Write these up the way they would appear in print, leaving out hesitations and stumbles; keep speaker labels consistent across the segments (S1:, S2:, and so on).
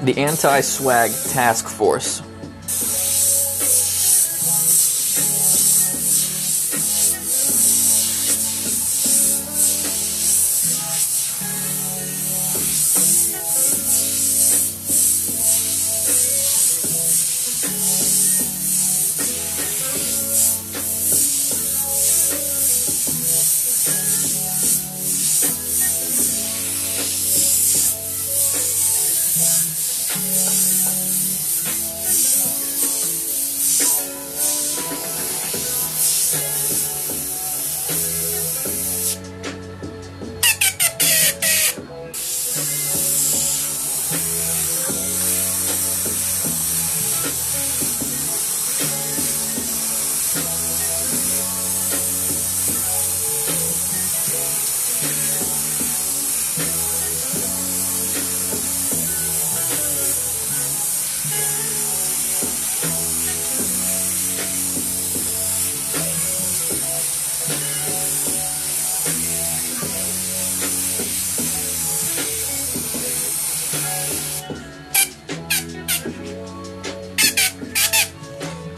S1: The Anti-Swag Task Force.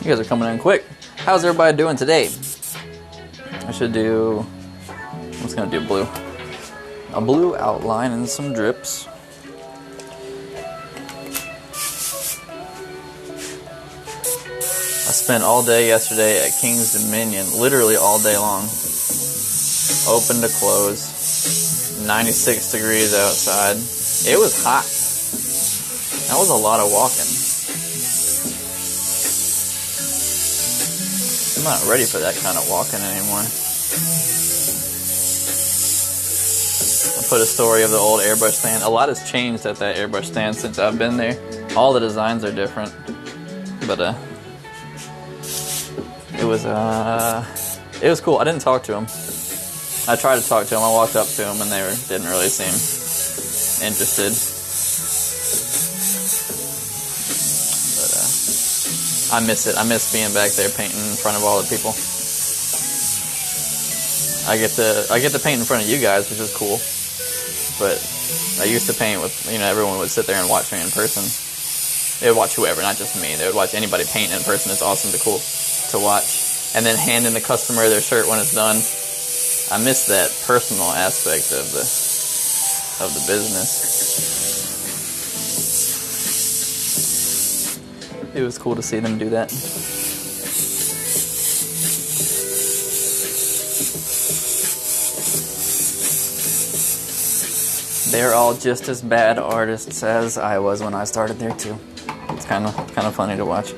S1: You guys are coming in quick. How's everybody doing today? I should do, I'm just gonna do blue. A blue outline and some drips. I spent all day yesterday at King's Dominion, literally all day long. Open to close. 96 degrees outside. It was hot. That was a lot of walking. I'm not ready for that kind of walking anymore. I put a story of the old airbrush stand. A lot has changed at that airbrush stand since I've been there. All the designs are different. But it was cool. I didn't talk to him. I tried to talk to him. I walked up to him and they didn't really seem interested. I miss it. I miss being back there painting in front of all the people. I get to paint in front of you guys, which is cool. But I used to paint with, everyone would sit there and watch me in person. They would watch whoever, not just me. They would watch anybody paint in person. It's awesome to watch. And then handing the customer their shirt when it's done. I miss that personal aspect of the business. It was cool to see them do that. They're all just as bad artists as I was when I started there too. It's kind of funny to watch.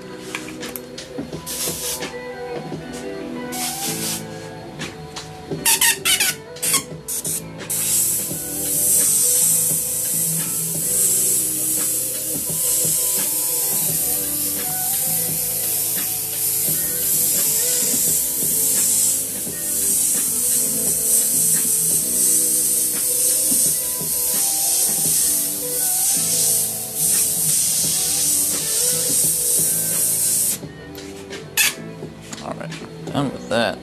S1: Done with that.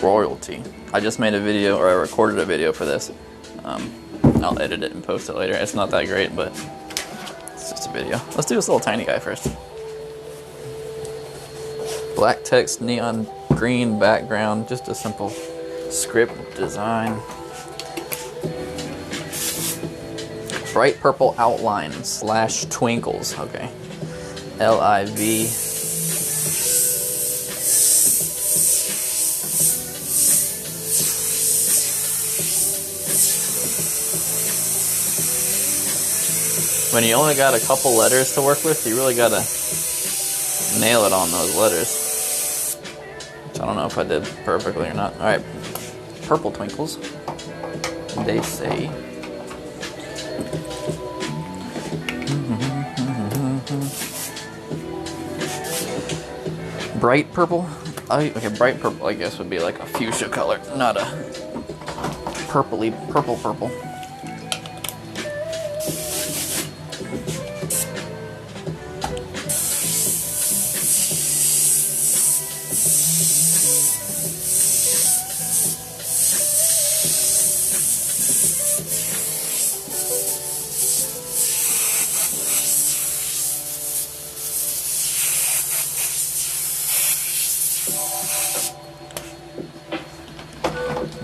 S1: Royalty. I just made a video, or I recorded a video for this. I'll edit it and post it later. It's not that great, but it's just a video. Let's do this little tiny guy first. Black text, neon green background, just a simple script design. Bright purple outline / twinkles. Okay. LIV. When you only got a couple letters to work with, you really gotta nail it on those letters. Which I don't know if I did perfectly or not. Alright. Purple twinkles. They say. Bright purple? Okay, bright purple I guess would be like a fuchsia color, not a purpley purple.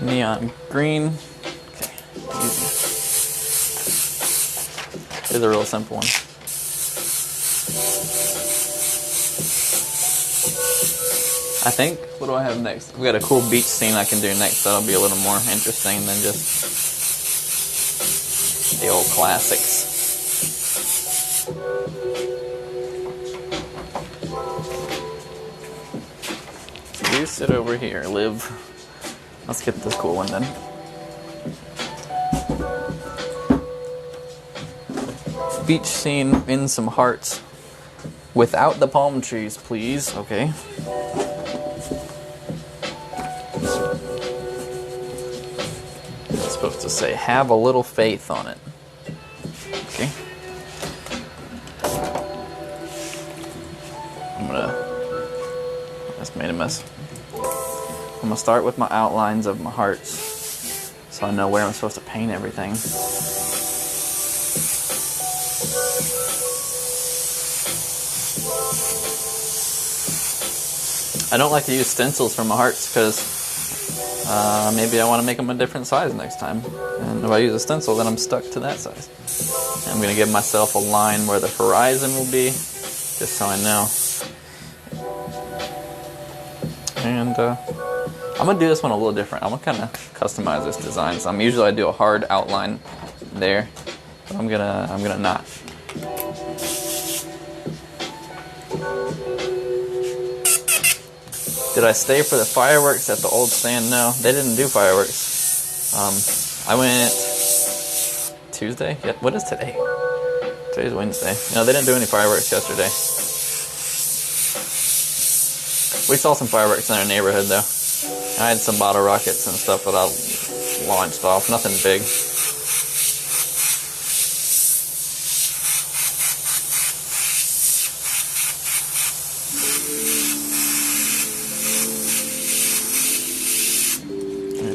S1: Neon green. Okay, easy. Here's a real simple one. I think, what do I have next? We got a cool beach scene I can do next that'll be a little more interesting than just the old classics. You sit over here, Liv. Let's get this cool one then. Beach scene in some hearts. Without the palm trees, please. Okay. It's supposed to say, have a little faith on it. Okay. I just made a mess. I'm gonna start with my outlines of my hearts so I know where I'm supposed to paint everything. I don't like to use stencils for my hearts because maybe I want to make them a different size next time. And if I use a stencil, then I'm stuck to that size. And I'm going to give myself a line where the horizon will be, just so I know. And I'm going to do this one a little different. I'm going to kind of customize this design. So usually I do a hard outline there, but I'm gonna not. Did I stay for the fireworks at the old stand? No, they didn't do fireworks. I went Tuesday? Yeah, what is today? Today's Wednesday. No, they didn't do any fireworks yesterday. We saw some fireworks in our neighborhood though. I had some bottle rockets and stuff that I launched off. Nothing big.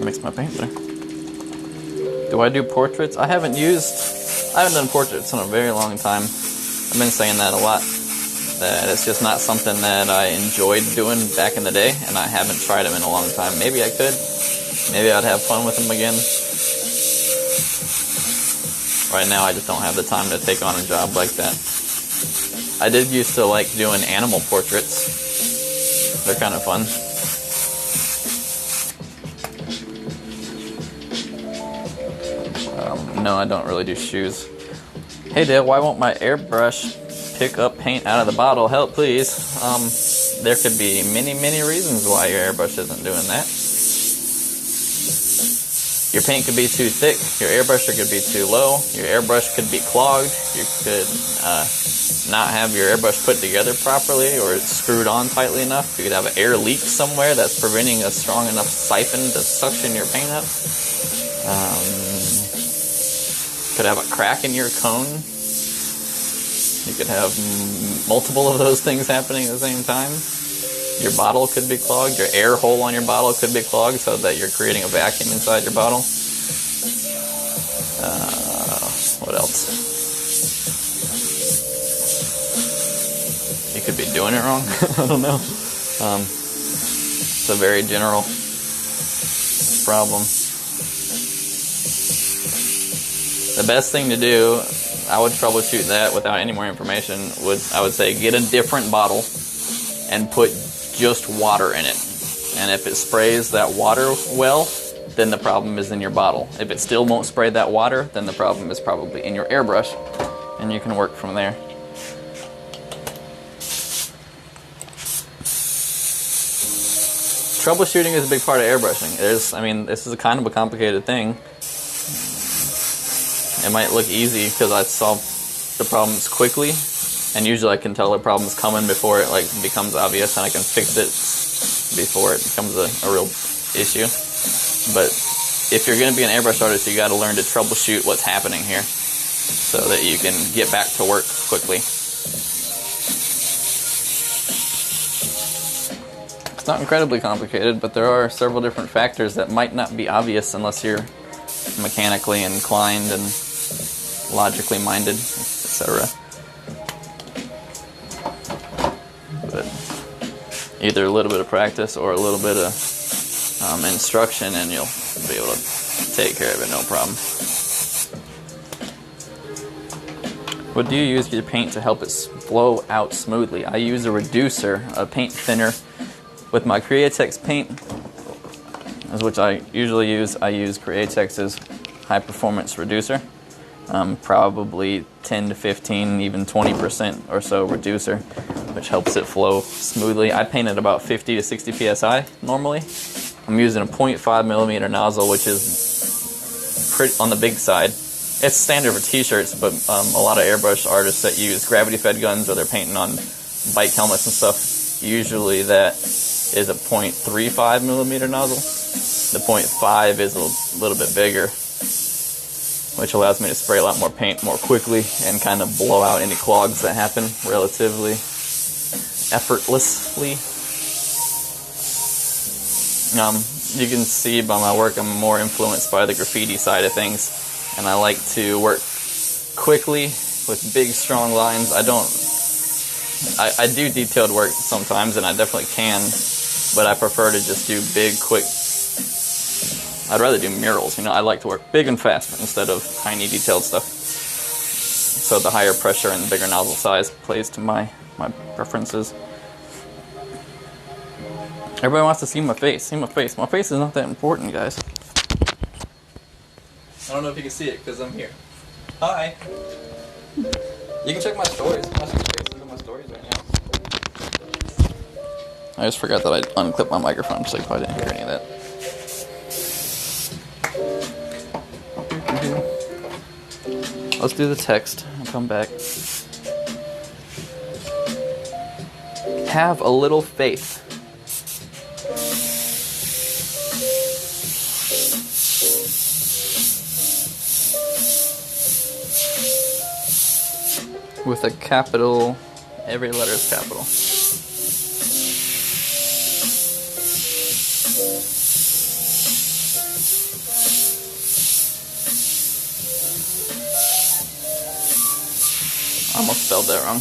S1: Mix my paint there. Do I do portraits? I haven't done portraits in a very long time. I've been saying that a lot. That it's just not something that I enjoyed doing back in the day, and I haven't tried them in a long time. Maybe I could. Maybe I'd have fun with them again. Right now I just don't have the time to take on a job like that. I did used to like doing animal portraits. They're kind of fun. No, I don't really do shoes. Hey Dale, why won't my airbrush pick up paint out of the bottle? Help please. There could be many reasons why your airbrush isn't doing that. Your paint could be too thick, your airbrusher could be too low, your airbrush could be clogged, you could not have your airbrush put together properly or it's screwed on tightly enough. You could have an air leak somewhere that's preventing a strong enough siphon to suction your paint up. Could have a crack in your cone. You could have multiple of those things happening at the same time. Your bottle could be clogged. Your air hole on your bottle could be clogged so that you're creating a vacuum inside your bottle. What else? You could be doing it wrong. I don't know. It's a very general problem. The best thing to do, I would troubleshoot that without any more information, I would say get a different bottle and put just water in it. And if it sprays that water well, then the problem is in your bottle. If it still won't spray that water, then the problem is probably in your airbrush, and you can work from there. Troubleshooting is a big part of airbrushing. This is a kind of a complicated thing. It might look easy because I solve the problems quickly, and usually I can tell the problem's coming before it becomes obvious, and I can fix it before it becomes a real issue. But if you're going to be an airbrush artist, you got to learn to troubleshoot what's happening here so that you can get back to work quickly. It's not incredibly complicated, but there are several different factors that might not be obvious unless you're mechanically inclined and logically minded, etc. But either a little bit of practice or a little bit of instruction, and you'll be able to take care of it, no problem. What do you use your paint to help it flow out smoothly? I use a reducer, a paint thinner. With my Createx paint, which I usually use, I use Createx's high performance reducer. Probably 10 to 15, even 20% or so reducer, which helps it flow smoothly. I paint at about 50 to 60 psi normally. I'm using a 0.5 millimeter nozzle, which is pretty on the big side. It's standard for t-shirts, but a lot of airbrush artists that use gravity fed guns, or they're painting on bike helmets and stuff, usually that is a 0.35 millimeter nozzle. The 0.5 is a little bit bigger, which allows me to spray a lot more paint more quickly and kind of blow out any clogs that happen relatively effortlessly. You can see by my work I'm more influenced by the graffiti side of things, and I like to work quickly with big strong lines. I do detailed work sometimes, and I definitely can, but I prefer to just do big, quick. I'd rather do murals, I like to work big and fast instead of tiny detailed stuff. So the higher pressure and the bigger nozzle size plays to my preferences. Everybody wants to see my face. See my face. My face is not that important, guys. I don't know if you can see it because I'm here. Hi. You can check my stories. Look at my stories right now. I just forgot that I unclipped my microphone, so you probably didn't hear any of that. Let's do the text and come back. Have a little faith. With a capital, every letter is capital. I almost spelled that wrong.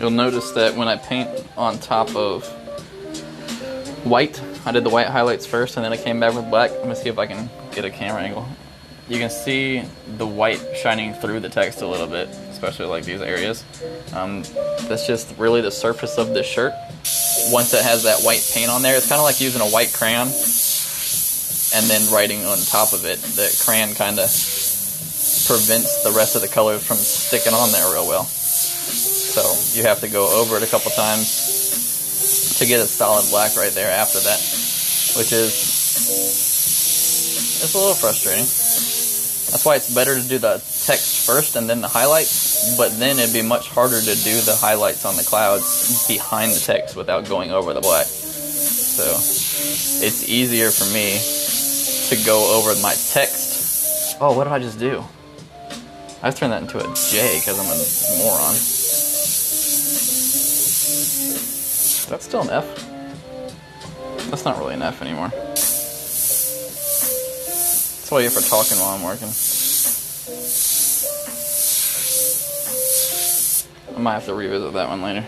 S1: You'll notice that when I paint on top of white, I did the white highlights first and then I came back with black. Let me see if I can get a camera angle. You can see the white shining through the text a little bit, especially like these areas. That's just really the surface of the shirt. Once it has that white paint on there, it's kind of like using a white crayon and then writing on top of it. The crayon kind of prevents the rest of the colors from sticking on there real well. So you have to go over it a couple times to get a solid black right there after that, which is, it's a little frustrating. That's why it's better to do the text first and then the highlights, but then it'd be much harder to do the highlights on the clouds behind the text without going over the black. So it's easier for me to go over my text. Oh, what did I just do? I turned that into a J because I'm a moron. That's still an F. That's not really an F anymore. That's why you have for talking while I'm working. I might have to revisit that one later.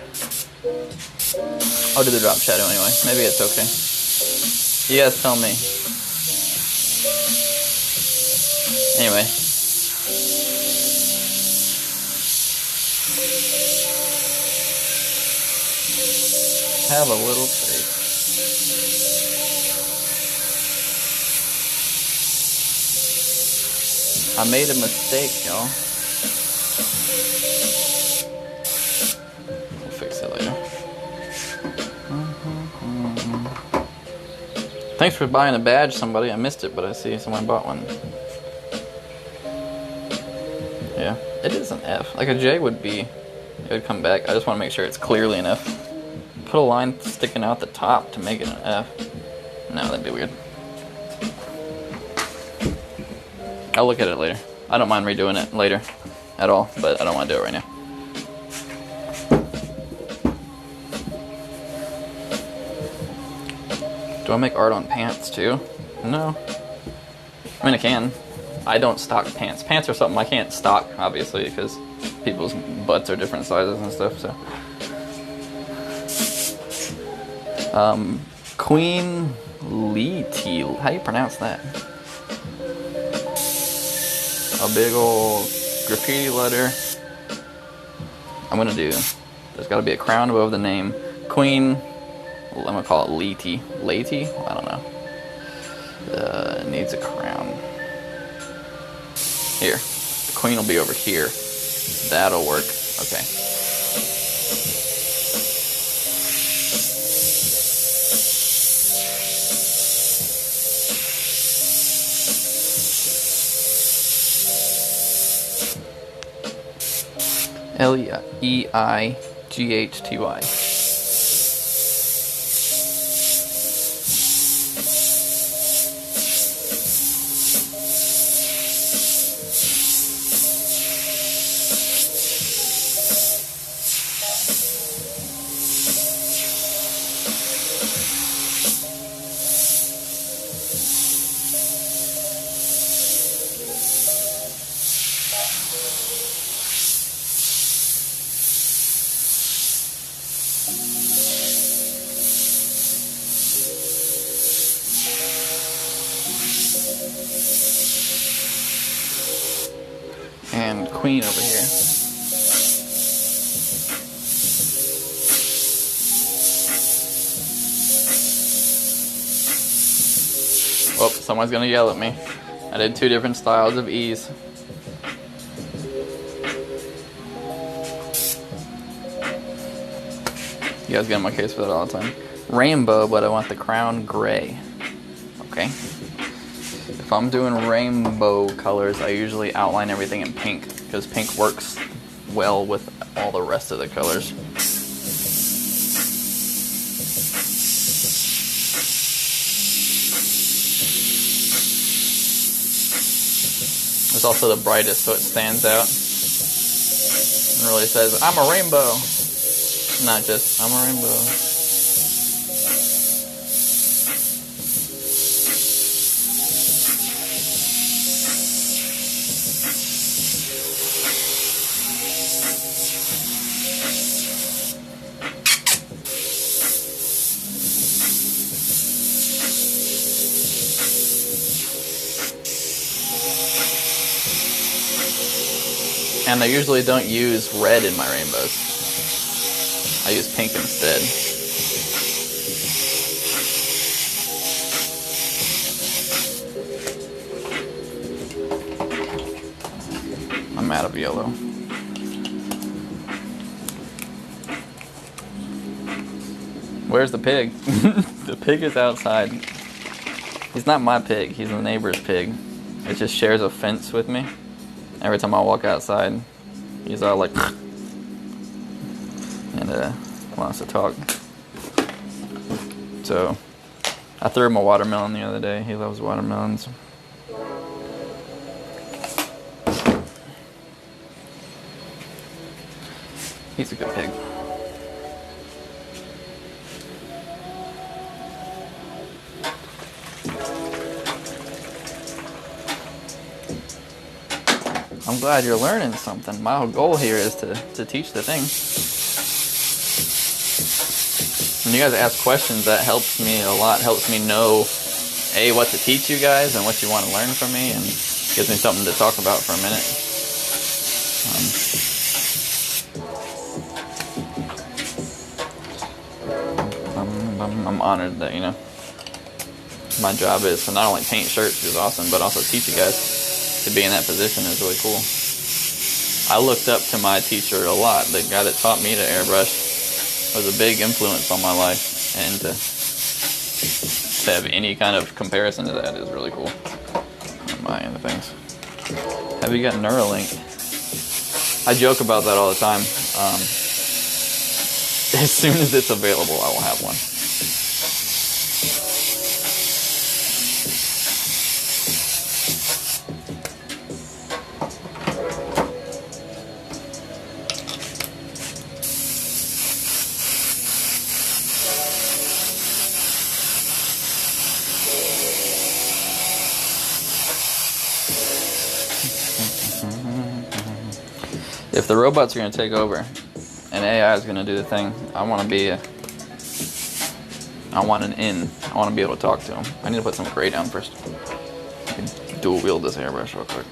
S1: I'll do the drop shadow anyway. Maybe it's okay. You guys tell me. Anyway. Have a little faith. I made a mistake, y'all. We'll fix it later. Thanks for buying a badge, somebody. I missed it, but I see someone bought one. Yeah, it is an F. Like a J would be, it would come back. I just want to make sure it's clearly an F. Put a line sticking out the top to make it an F. No, that'd be weird. I'll look at it later. I don't mind redoing it later at all, but I don't want to do it right now. Do I make art on pants too? No. I mean, I can. I don't stock pants. Pants are something I can't stock, obviously, because people's butts are different sizes and stuff. So, Queen Lee T. How do you pronounce that? A big old graffiti letter. I'm gonna do. There's got to be a crown above the name. Queen. I'm gonna call it Leety. Leety? I don't know. It needs a crown. Here. The queen will be over here. That'll work. Okay. Leighty. And queen over here. Oh, someone's gonna yell at me. I did 2 different styles of E's. You guys get on my case for that all the time. Rainbow, but I want the crown gray. Okay. If I'm doing rainbow colors, I usually outline everything in pink, because pink works well with all the rest of the colors. It's also the brightest, so it stands out. It really says, I'm a rainbow. Not just, I'm a rainbow. And I usually don't use red in my rainbows. I use pink instead. I'm out of yellow. Where's the pig? The pig is outside. He's not my pig, he's the neighbor's pig. It just shares a fence with me. Every time I walk outside, he's all like, and wants to talk. So, I threw him a watermelon the other day. He loves watermelons. He's a good pig. I'm glad you're learning something. My whole goal here is to teach the thing. When you guys ask questions, that helps me a lot. Helps me know, A, what to teach you guys and what you want to learn from me, and gives me something to talk about for a minute. I'm honored that, my job is to not only paint shirts, which is awesome, but also teach you guys. To be in that position is really cool. I looked up to my teacher a lot. The guy that taught me to airbrush was a big influence on my life, and to have any kind of comparison to that is really cool. On my end of things. Have you got Neuralink? I joke about that all the time. As soon as it's available, I will have one. If the robots are going to take over and AI is going to do the thing, I want to be I want an in. I want to be able to talk to them. I need to put some gray down first. I can dual wield this airbrush real quick.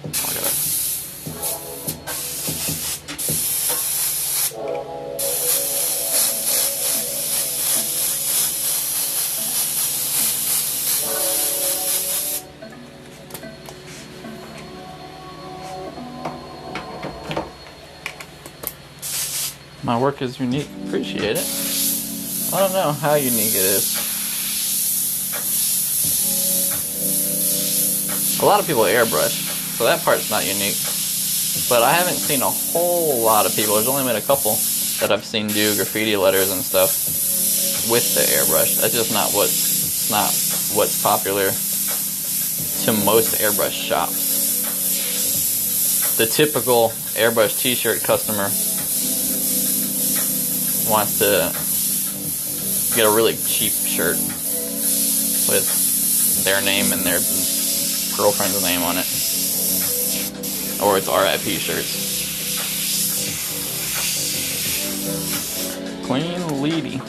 S1: Look at that. My work is unique. Appreciate it. I don't know how unique it is. A lot of people airbrush, so that part's not unique. But I haven't seen a whole lot of people. There's only been a couple that I've seen do graffiti letters and stuff with the airbrush. That's just not what's popular to most airbrush shops. The typical airbrush t-shirt customer wants to get a really cheap shirt with their name and their girlfriend's name on it, or it's RIP shirts. Queen Lady,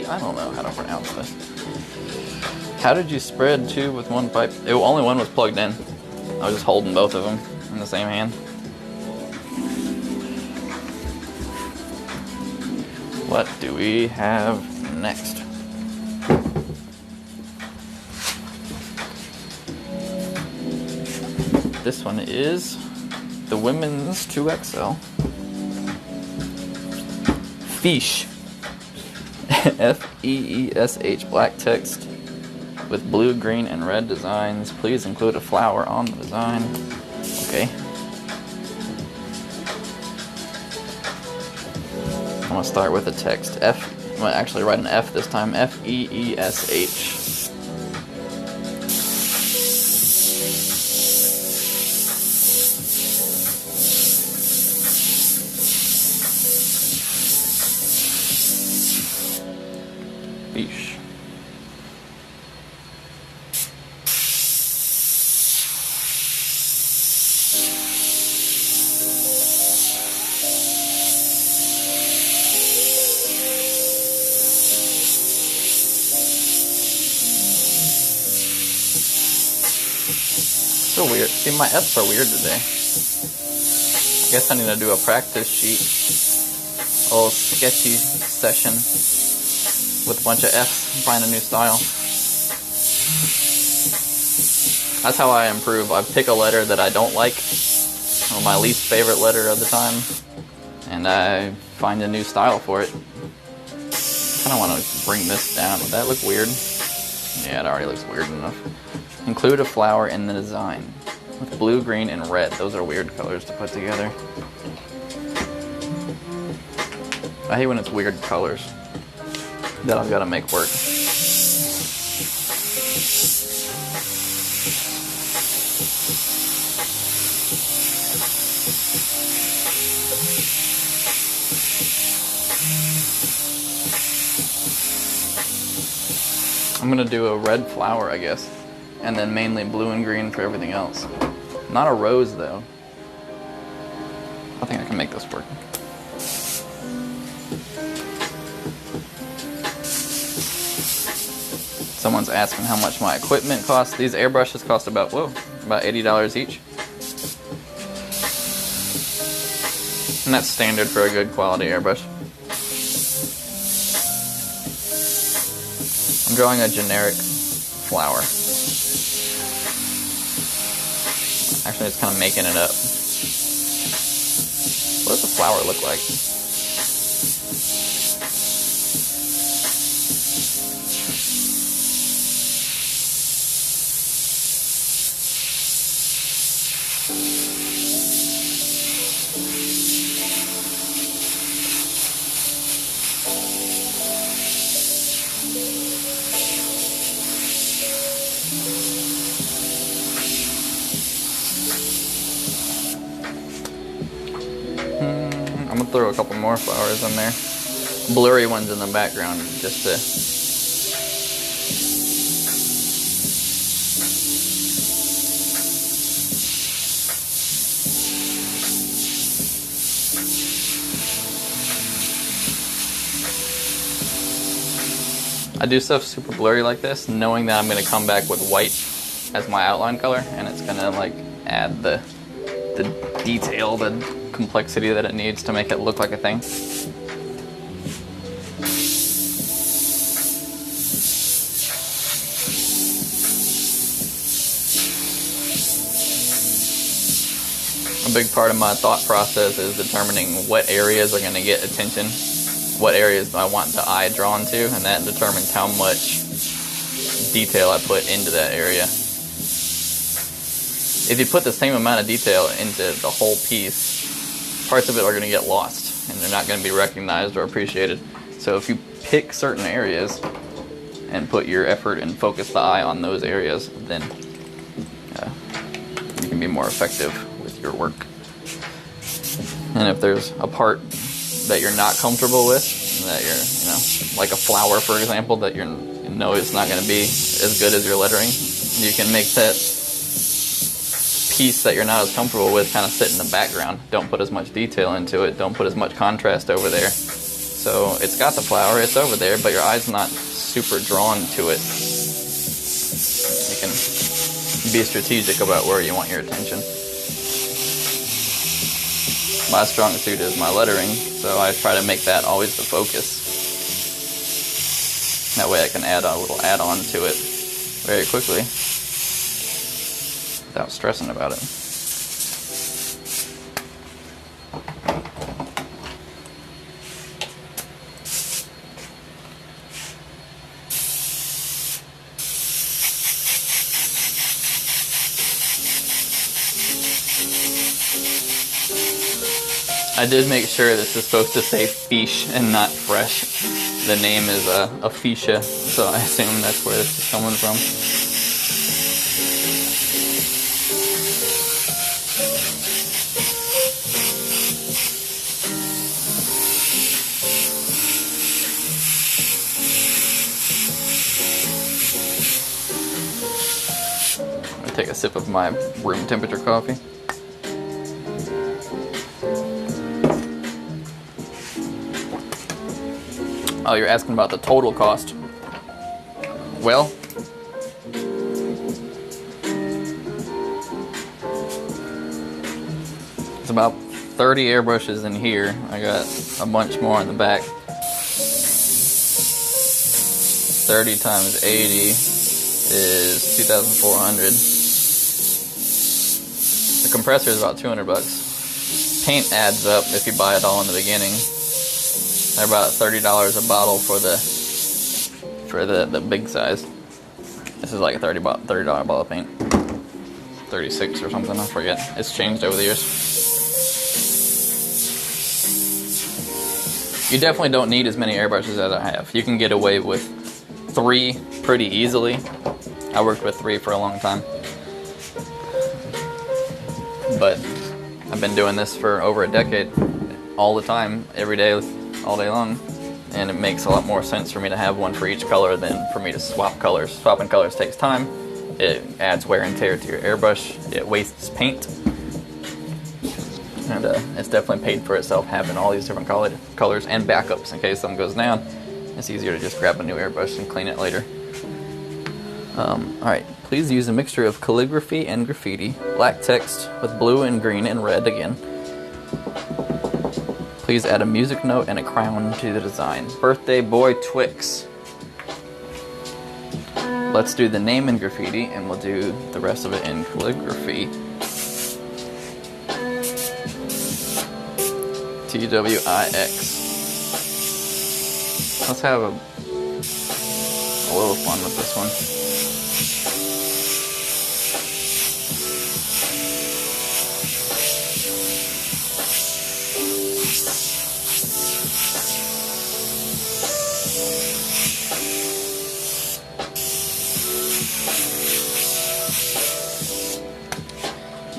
S1: I don't know how to pronounce this. How did you spread two with one pipe? Only one was plugged in. I was just holding both of them in the same hand. What do we have next? This one is the women's 2XL. Feesh. F-E-E-S-H, black text with blue, green, and red designs. Please include a flower on the design. Okay. I'm gonna start with the text. I'm gonna actually write an F this time. F-E-E-S-H. Beesh. So weird. See, my F's are weird today. I guess I need to do a practice sheet. A little sketchy session with a bunch of F's and find a new style. That's how I improve. I pick a letter that I don't like, or my least favorite letter of the time, and I find a new style for it. I kind of want to bring this down. Would that look weird? Yeah, it already looks weird enough. Include a flower in the design with blue, green, and red. Those are weird colors to put together. I hate when it's weird colors that I've got to make work. I'm gonna do a red flower, I guess, and then mainly blue and green for everything else. Not a rose, though. I think I can make this work. Someone's asking how much my equipment costs. These airbrushes cost about $80 each. And that's standard for a good quality airbrush. I'm drawing a generic flower. Actually, it's kind of making it up. What does a flower look like? I'm gonna throw a couple more flowers in there. blurry ones in the background just to I do stuff super blurry like this, knowing that I'm going to come back with white as my outline color, and it's going to like add the detail, the complexity that it needs to make it look like a thing. A big part of my thought process is determining what areas are going to get attention, what areas I want the eye drawn to, and that determines how much detail I put into that area. If you put the same amount of detail into the whole piece, parts of it are going to get lost, and they're not going to be recognized or appreciated. So if you pick certain areas and put your effort and focus the eye on those areas, then you can be more effective with your work. And if there's a part that you're not comfortable with, that you're, like a flower, for example, that you know is not going to be as good as your lettering, you can make that piece that you're not as comfortable with kind of sit in the background. Don't put as much detail into it. Don't put as much contrast over there. So it's got the flower, it's over there, but your eye's not super drawn to it. You can be strategic about where you want your attention. My strong suit is my lettering, so I try to make that always the focus. That way I can add a little add-on to it very quickly without stressing about it. I did make sure this is supposed to say fiche and not fresh. The name is a fuchsia, so I assume that's where this is coming from. I'm gonna take a sip of my room temperature coffee. Oh, you're asking about the total cost. Well, it's about 30 airbrushes in here. I got a bunch more in the back. 30 times 80 is 2,400. The compressor is about 200 bucks. Paint adds up if you buy it all in the beginning. They're about $30 a bottle for the big size. This is like a $30 bottle of paint. 36 or something, I forget. It's changed over the years. You definitely don't need as many airbrushes as I have. You can get away with 3 pretty easily. I worked with 3 for a long time. But I've been doing this for over a decade, all the time, every day, all day long, and it makes a lot more sense for me to have one for each color than for me to swap colors. Swapping colors takes time, it adds wear and tear to your airbrush, it wastes paint, and it's definitely paid for itself having all these different colors and backups in case something goes down. It's easier to just grab a new airbrush and clean it later. Alright, please use a mixture of calligraphy and graffiti, black text with blue and green and red again. Please add a music note and a crown to the design. Birthday Boy Twix. Let's do the name in graffiti and we'll do the rest of it in calligraphy. TWIX. Let's have a little fun with this one.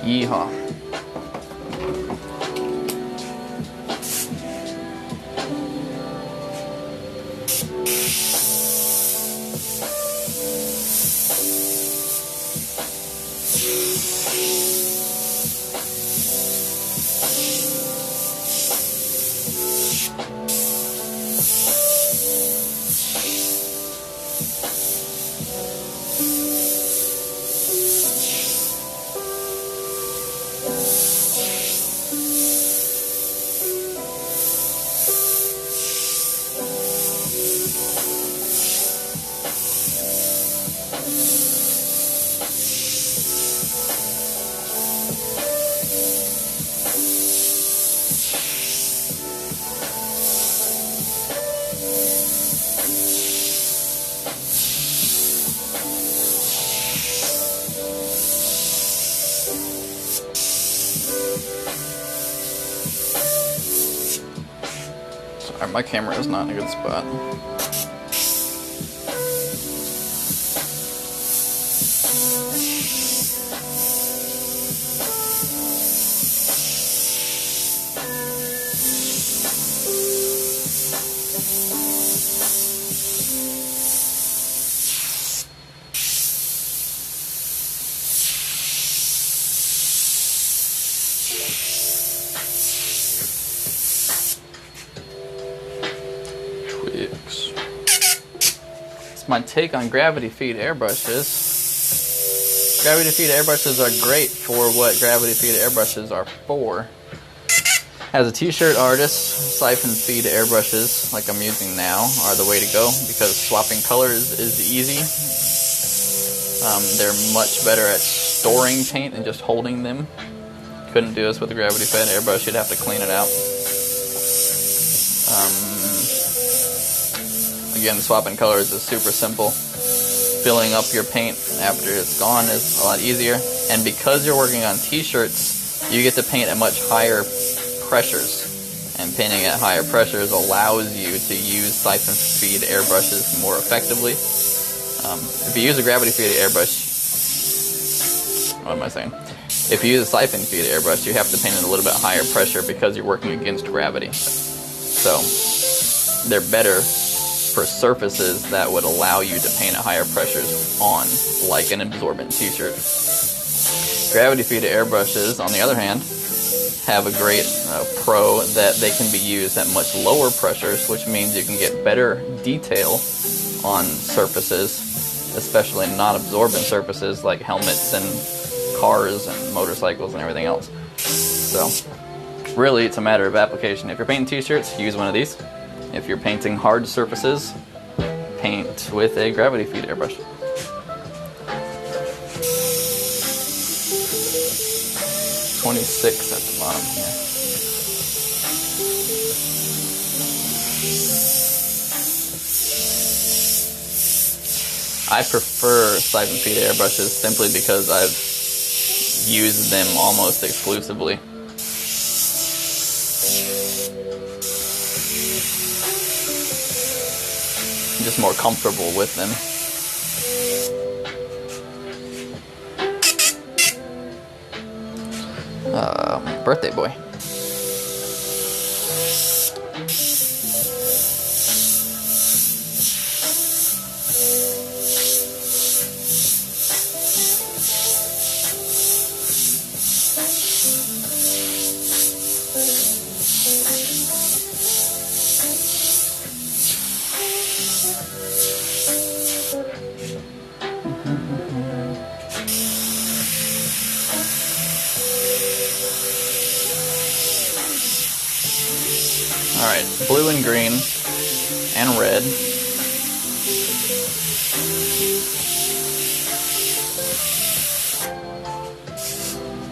S1: Yeehaw. Sorry, my camera is not in a good spot. It's my take on gravity feed airbrushes. Gravity feed airbrushes are great for what gravity feed airbrushes are for. As a t-shirt artist, siphon feed airbrushes, like I'm using now, are the way to go because swapping colors is easy. They're much better at storing paint than just holding them. Couldn't do this with a gravity fed airbrush, you'd have to clean it out. Again, swapping colors is super simple. Filling up your paint after it's gone is a lot easier. And because you're working on t-shirts, you get to paint at much higher pressures. And painting at higher pressures allows you to use siphon feed airbrushes more effectively. If you use a gravity feed airbrush, what am I saying? If you use a siphon feed airbrush, you have to paint at a little bit higher pressure because you're working against gravity. So they're better for surfaces that would allow you to paint at higher pressures on, like an absorbent t-shirt. Gravity feed airbrushes, on the other hand, have a great pro that they can be used at much lower pressures, which means you can get better detail on surfaces, especially non-absorbent surfaces like helmets and cars and motorcycles and everything else. So really it's a matter of application. If you're painting t-shirts, use one of these. If you're painting hard surfaces, paint with a gravity feed airbrush. .26 at the bottom here. I prefer siphon feed airbrushes simply because I've used them almost exclusively. I'm just more comfortable with them. Birthday boy. Alright, blue and green and red.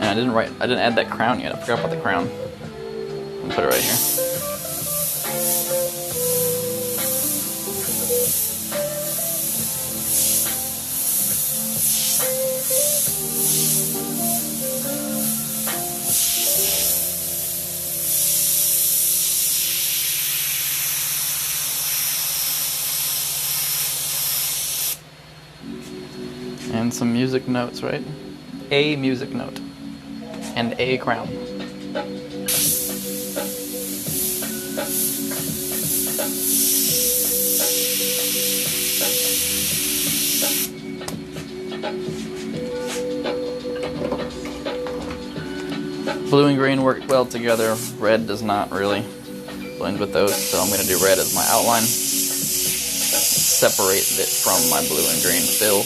S1: And I didn't add that crown yet. I forgot about the crown. I'll put it right here. And some music notes, right? A music note. And a crown. Blue and green work well together. Red does not really blend with those, so I'm going to do red as my outline. separate it from my blue and green fill.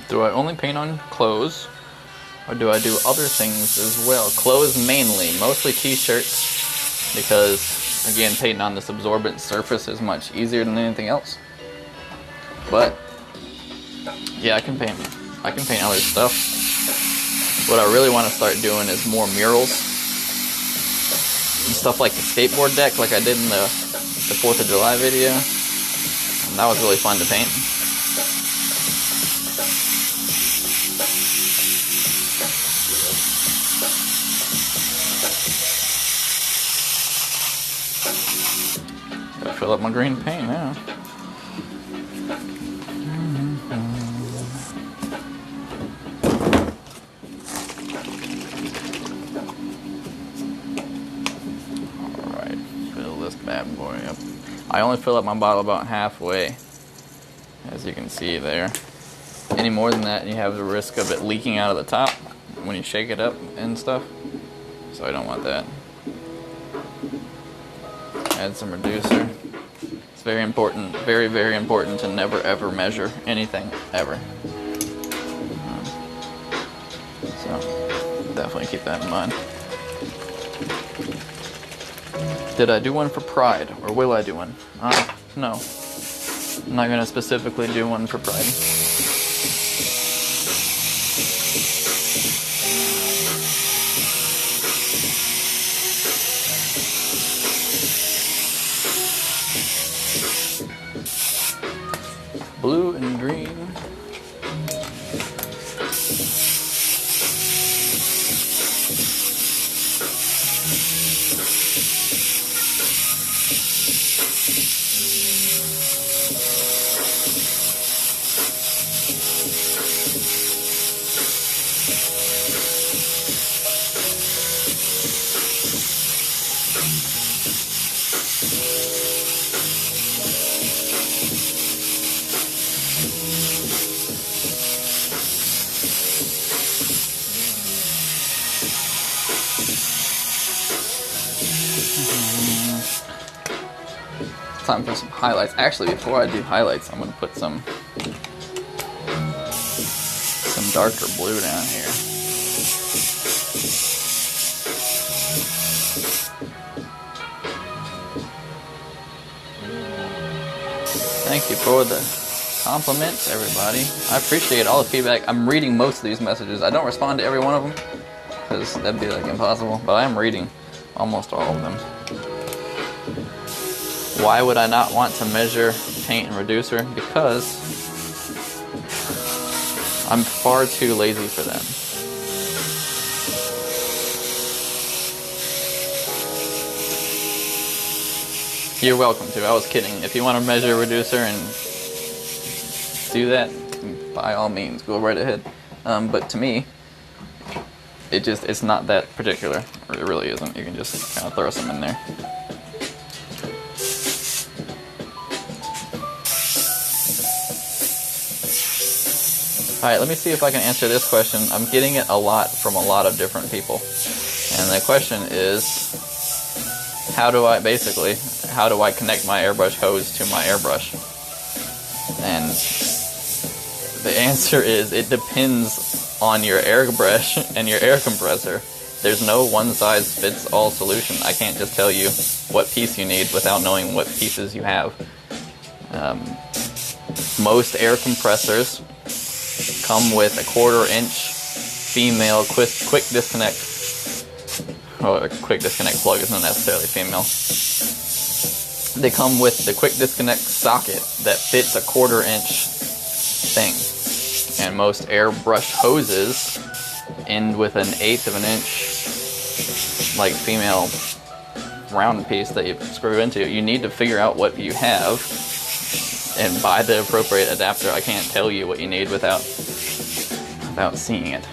S2: Do I only paint on clothes, or do I do other things as well? Clothes mainly, mostly t-shirts, because again, painting on this absorbent surface is much easier than anything else. But yeah, I can paint other stuff. What I really want to start doing is more murals and stuff like the skateboard deck, like I did in the 4th of July video. And that was really fun to paint. Gotta fill up my green paint now. Alright, fill this bad boy up. I only fill up my bottle about halfway, as you can see there. Any more than that, you have the risk of it leaking out of the top when you shake it up and stuff. So I don't want that. Add some reducer. It's very important, very, very important to never ever measure anything, ever. So definitely keep that in mind. Did I do one for Pride, or will I do one? No. I'm not going to specifically do one for Pride. Blue and green. Time for some highlights. Actually, before I do highlights, I'm going to put some darker blue down here. Thank you for the compliments, everybody. I appreciate all the feedback. I'm reading most of these messages. I don't respond to every one of them, because that'd be like impossible, but I am reading almost all of them. Why would I not want to measure paint and reducer? Because I'm far too lazy for that. You're welcome to. I was kidding. If you want to measure a reducer and do that, by all means, go right ahead. But to me, it's not that particular. It really isn't. You can just kind of throw some in there. Alright, let me see if I can answer this question. I'm getting it a lot from a lot of different people. And the question is, how do I how do I connect my airbrush hose to my airbrush? And the answer is it depends on your airbrush and your air compressor. There's no one-size-fits-all solution. I can't just tell you what piece you need without knowing what pieces you have. Most air compressors come with a 1/4 inch female quick disconnect. Well, a quick disconnect plug isn't necessarily female. They come with the quick disconnect socket that fits a 1/4 inch thing. And most airbrush hoses end with an 1/8 of an inch, like female round piece that you screw into. You need to figure out what you have and buy the appropriate adapter. I can't tell you what you need without seeing it.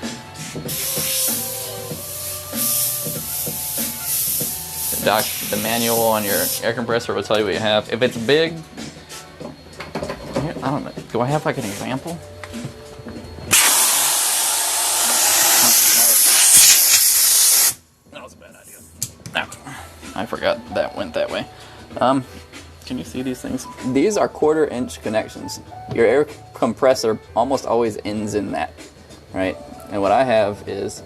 S2: The manual on your air compressor will tell you what you have. If it's big, I don't know. Do I have like an example? That was a bad idea. No, I forgot that went that way. Can you see these things? These are 1/4 inch connections. Your air compressor almost always ends in that, right? And what I have is,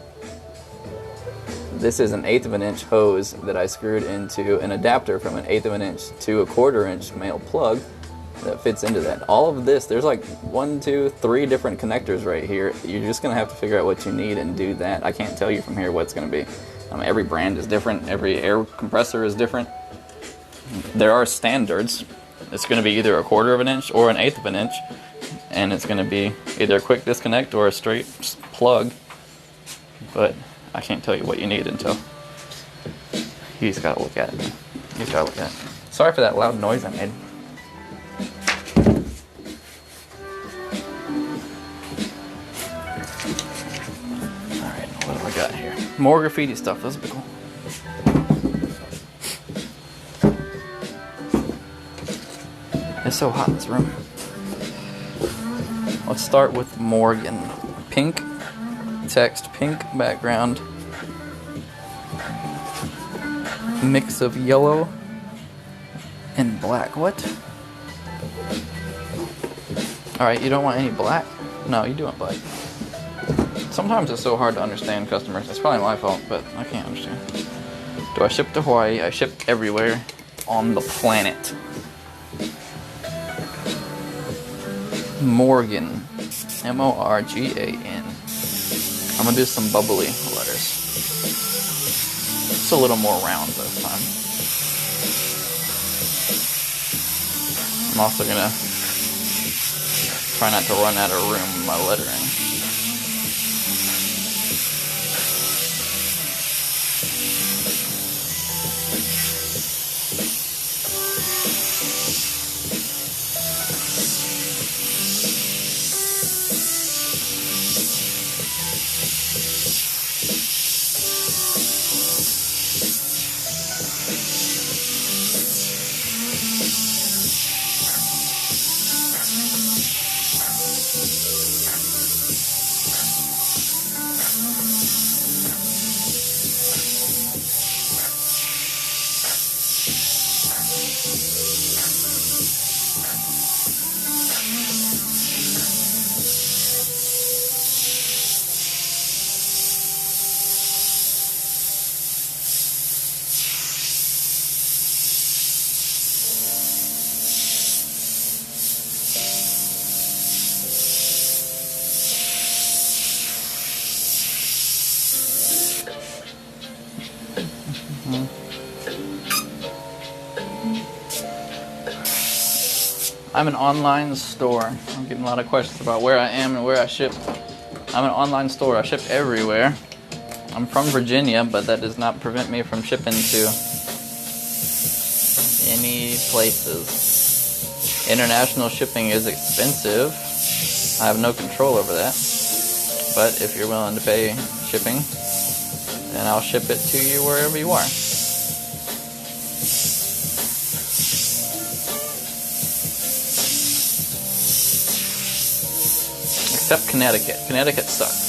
S2: this is an 1/8 of an inch hose that I screwed into an adapter from an 1/8 of an inch to a 1/4 inch male plug that fits into that. All of this, there's like 1, 2, 3 different connectors right here. You're just gonna have to figure out what you need and do that. I can't tell you from here what it's gonna be. Every brand is different. Every air compressor is different. There are standards. It's gonna be either a 1/4 of an inch or an 1/8 of an inch, and it's gonna be either a quick disconnect or a straight plug. But I can't tell you what you need until you just gotta look at it. You just gotta look at it. Sorry for that loud noise I made. Alright, what do I got here? More graffiti stuff. This will be cool. It's so hot in this room. Let's start with Morgan. Pink text, pink background, mix of yellow and black. What? Alright, you don't want any black? No, you do want black. Sometimes it's so hard to understand customers. It's probably my fault, but I can't understand. Do I ship to Hawaii? I ship everywhere on the planet. Morgan. M-O-R-G-A-N. I'm gonna do some bubbly letters. It's a little more round this time. I'm also gonna try not to run out of room with my lettering. I'm an online store. I'm getting a lot of questions about where I am and where I ship. I'm an online store. I ship everywhere. I'm from Virginia, but that does not prevent me from shipping to any places. International shipping is expensive. I have no control over that. But if you're willing to pay shipping, then I'll ship it to you wherever you are. Except Connecticut. Connecticut sucks.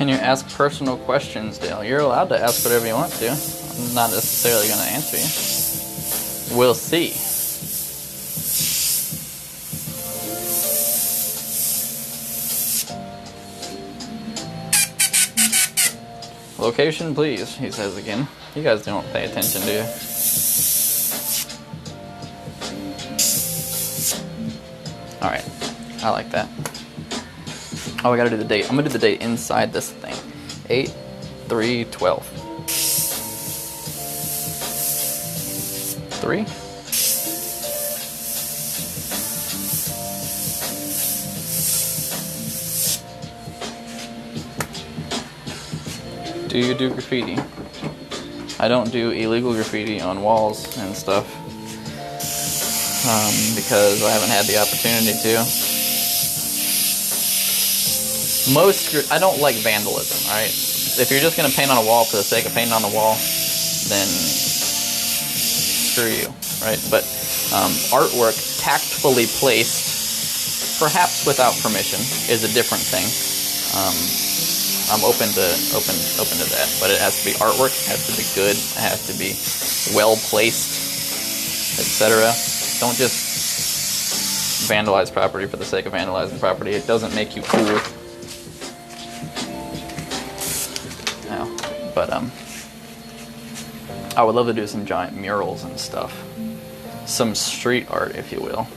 S2: Can you ask personal questions, Dale? You're allowed to ask whatever you want to. I'm not necessarily going to answer you. We'll see. Location, please, he says again. You guys don't pay attention, do you? Alright, I like that. Oh, I gotta do the date. I'm gonna do the date inside this thing. 8/3/12. 3? Do you do graffiti? I don't do illegal graffiti on walls and stuff because I haven't had the opportunity to. I don't like vandalism, alright? If you're just going to paint on a wall for the sake of painting on the wall, then screw you, right? But artwork tactfully placed, perhaps without permission, is a different thing. I'm open to that, but it has to be artwork, it has to be good, it has to be well placed, etc. Don't just vandalize property for the sake of vandalizing property. It doesn't make you cool. No, but I would love to do some giant murals and stuff, some street art, if you will,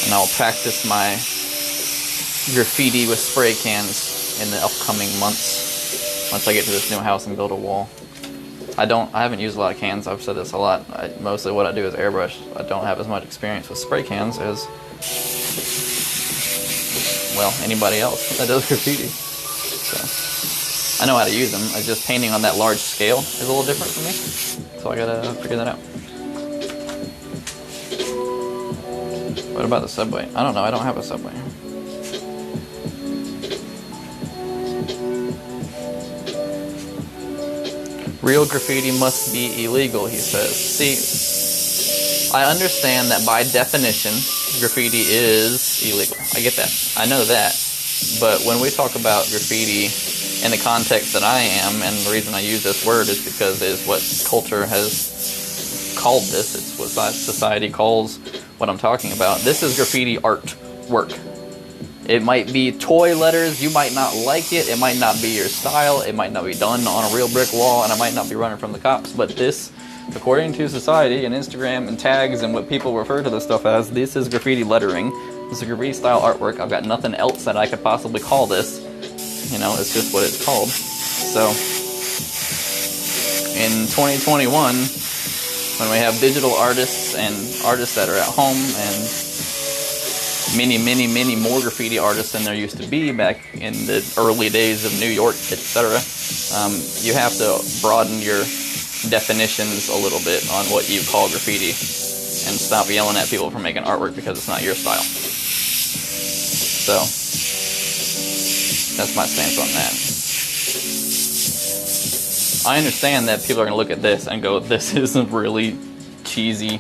S2: and I'll practice my graffiti with spray cans in the upcoming months once I get to this new house and build a wall. I haven't used a lot of cans. I've said this a lot. Mostly what I do is airbrush. I don't have as much experience with spray cans as, well, anybody else that does graffiti. So I know how to use them. It's just painting on that large scale is a little different for me. So I gotta figure that out. What about the subway? I don't know. I don't have a subway. Real graffiti must be illegal, he says. See, I understand that by definition, graffiti is illegal. I get that. I know that. But when we talk about graffiti in the context that I am, and the reason I use this word is because it is what culture has called this. It's what society calls what I'm talking about. This is graffiti artwork. It might be toy letters, you might not like it, it might not be your style, it might not be done on a real brick wall, and I might not be running from the cops, but this, according to society and Instagram and tags and what people refer to this stuff as, this is graffiti lettering. This is graffiti style artwork. I've got nothing else that I could possibly call this. You know, it's just what it's called. So, in 2021, when we have digital artists and artists that are at home and many more graffiti artists than there used to be back in the early days of New York, etc. You have to broaden your definitions a little bit on what you call graffiti and stop yelling at people for making artwork because it's not your style. So, that's my stance on that. I understand that people are going to look at this and go, this is a really cheesy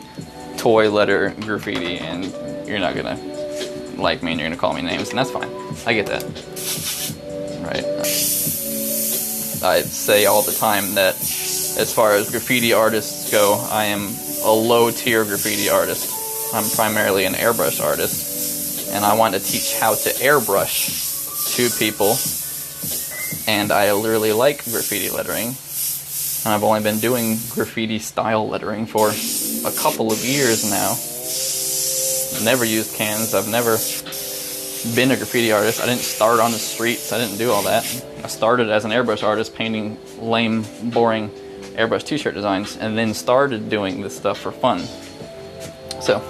S2: toy letter graffiti, and you're not going to like me and you're gonna call me names, and that's fine. I get that. Right? I say all the time that as far as graffiti artists go, I am a low-tier graffiti artist. I'm primarily an airbrush artist, and I want to teach how to airbrush to people, and I literally like graffiti lettering, and I've only been doing graffiti style lettering for a couple of years now. I've never used cans. I've never been a graffiti artist. I didn't start on the streets. I didn't do all that. I started as an airbrush artist painting lame, boring airbrush t-shirt designs, and then started doing this stuff for fun. So,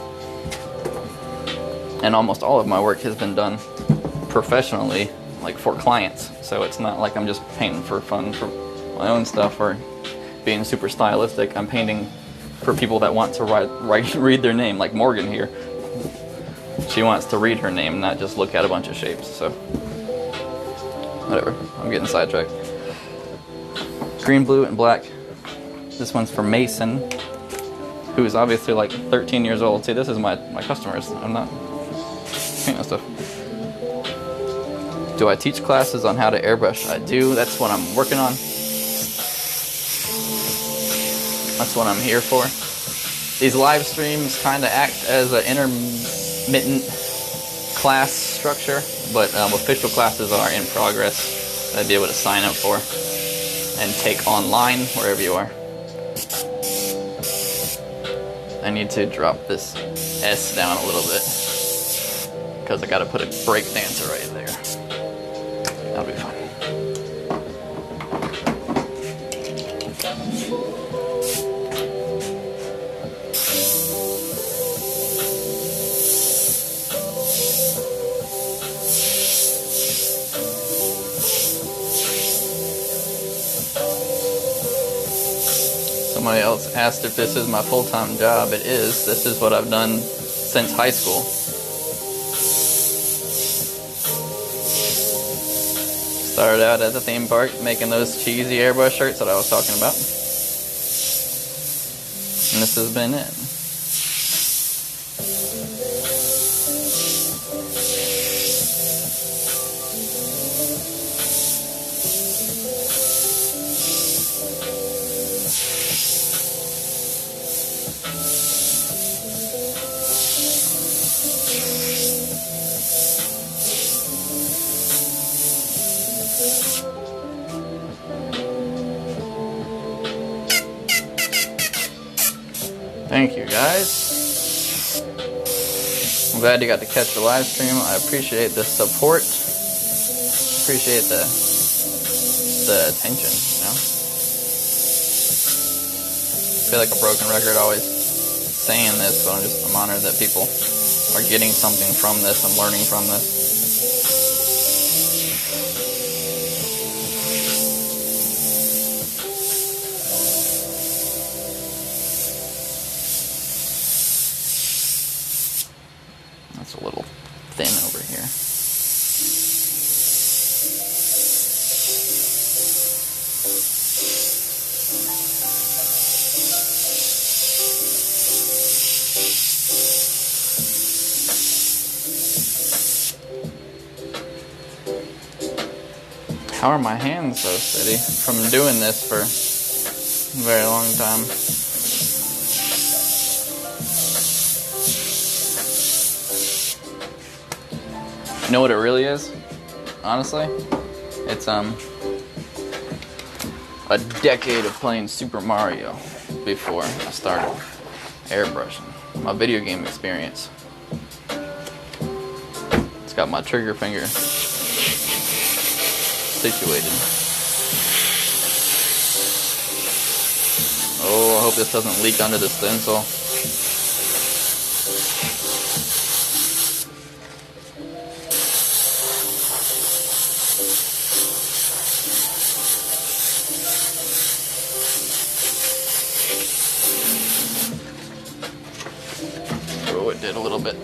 S2: and almost all of my work has been done professionally, like for clients. So it's not like I'm just painting for fun for my own stuff or being super stylistic. I'm painting for people that want to read their name, like Morgan here. She wants to read her name, not just look at a bunch of shapes, so whatever. I'm getting sidetracked. Green, blue, and black. This one's for Mason, who is obviously like 13 years old. See, this is my customers. I'm not painting stuff.
S1: Do I teach classes on how to airbrush? I do. That's what I'm working on. That's what I'm here for. These live streams kind of act as an intermittent class structure, but official classes are in progress that I'd be able to sign up for and take online wherever you are. I need to drop this S down a little bit because I got to put a break dancer right there. That'll be fine. Somebody else asked if this is my full-time job. It is. This is what I've done since high school. Started out at the theme park making those cheesy airbrush shirts that I was talking about. And this has been it. Thank you guys. I'm glad you got to catch the live stream. I appreciate the support. Appreciate the attention, you know. I feel like a broken record always saying this, but I'm honored that people are getting something from this and learning from this. That's a little thin over here. How are my hands so steady from doing this for a very long time? You know what it really is? Honestly, it's a decade of playing Super Mario before I started airbrushing. My video game experience. It's got my trigger finger situated. Oh, I hope this doesn't leak under the stencil. Oh, it did a little bit.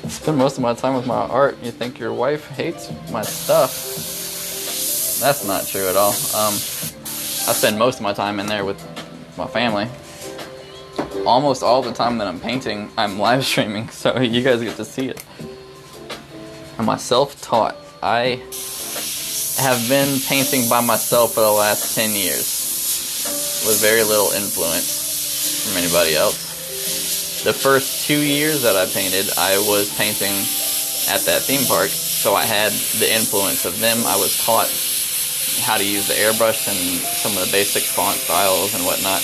S1: Spend most of my time with my art. You think your wife hates my stuff? That's not true at all. I spend most of my time in there with my family. Almost all the time that I'm painting, I'm live streaming, so you guys get to see it. Am I self-taught? I have been painting by myself for the last 10 years with very little influence from anybody else. The first 2 years that I painted, I was painting at that theme park, so I had the influence of them. I was taught how to use the airbrush and some of the basic font styles and whatnot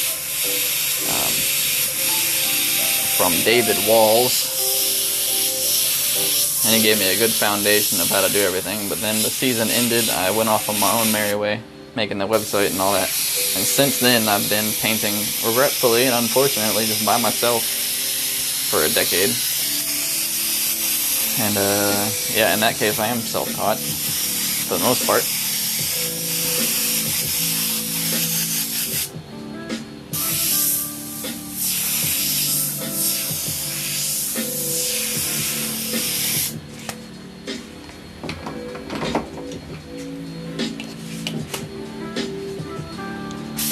S1: from David Walls, and he gave me a good foundation of how to do everything. But then the season ended, I went off on my own merry way, making the website and all that. And since then, I've been painting regretfully and unfortunately just by myself for a decade. And yeah, in that case I am self-taught for the most part.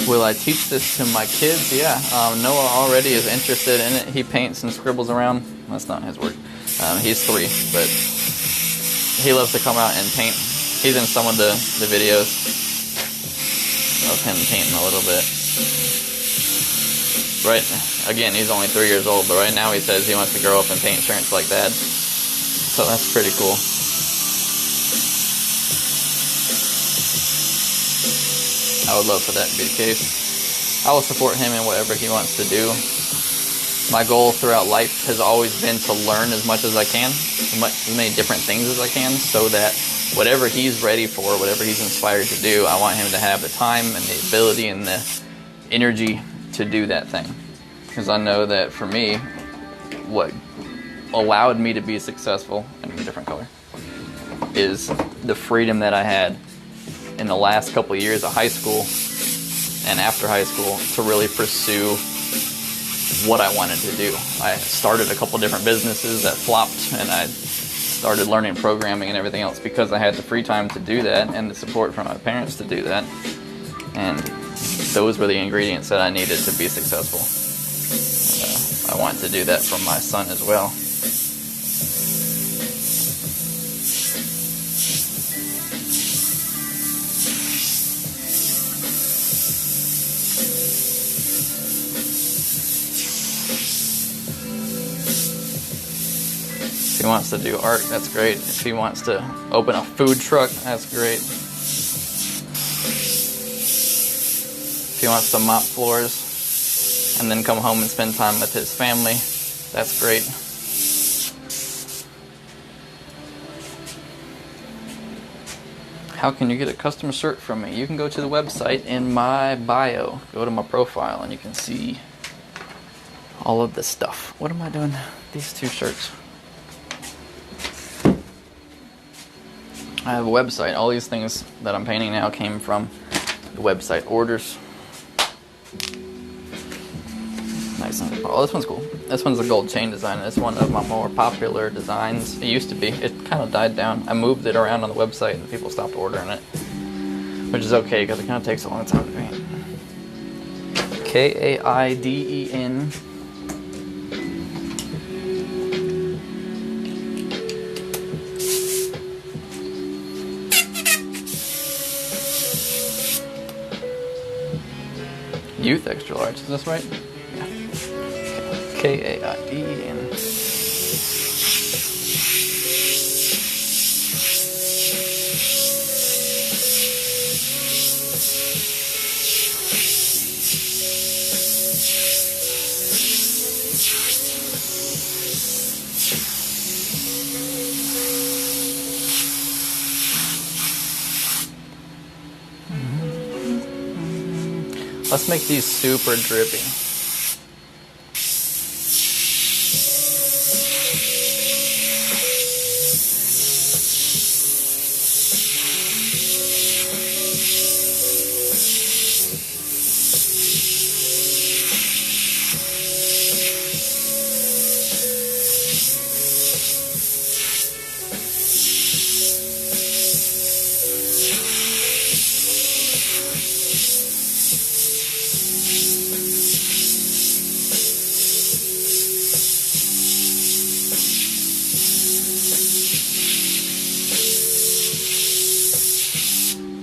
S1: Will I teach this to my kids? Yeah. Noah already is interested in it. He paints and scribbles around. That's not his work. He's 3, but he loves to come out and paint. He's in some of the videos of him painting a little bit. Right, again, he's only 3 years old, but right now he says he wants to grow up and paint shirts like Dad. So that's pretty cool. I would love for that to be the case. I will support him in whatever he wants to do. My goal throughout life has always been to learn as much as I can, as many different things as I can, so that whatever he's ready for, whatever he's inspired to do, I want him to have the time and the ability and the energy to do that thing. Because I know that for me, what allowed me to be successful, in a different color, is the freedom that I had in the last couple of years of high school and after high school to really pursue what I wanted to do. I started a couple different businesses that flopped, and I started learning programming and everything else because I had the free time to do that and the support from my parents to do that. And those were the ingredients that I needed to be successful. And, I want to do that for my son as well. If he wants to do art, that's great. If he wants to open a food truck, that's great. If he wants to mop floors and then come home and spend time with his family, that's great. How can you get a custom shirt from me? You can go to the website in my bio. Go to my profile and you can see all of this stuff. What am I doing? These 2 shirts. I have a website. All these things that I'm painting now came from the website orders. Nice. Oh, this one's cool. This one's a gold chain design. It's one of my more popular designs. It used to be. It kind of died down. I moved it around on the website and people stopped ordering it, which is okay because it kind of takes a long time to paint. Kaiden. Youth extra large, is this right? Yeah. Kaiden. Let's make these super drippy.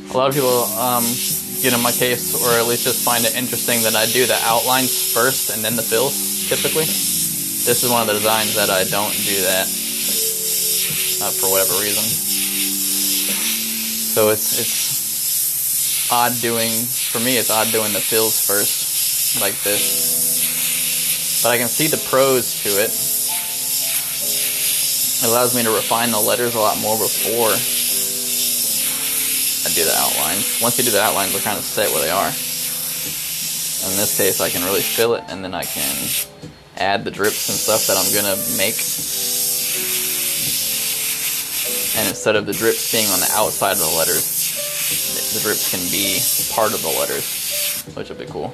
S1: A lot of people get in my case, or at least just find it interesting that I do the outlines first and then the fills, typically. This is one of the designs that I don't do that for whatever reason. So it's odd doing, for me it's odd doing the fills first, like this. But I can see the pros to it. It allows me to refine the letters a lot more before I do the outlines. Once you do the outlines, they're kind of set where they are. In this case, I can really fill it, and then I can add the drips and stuff that I'm gonna make. And instead of the drips being on the outside of the letters, the drips can be part of the letters, which would be cool.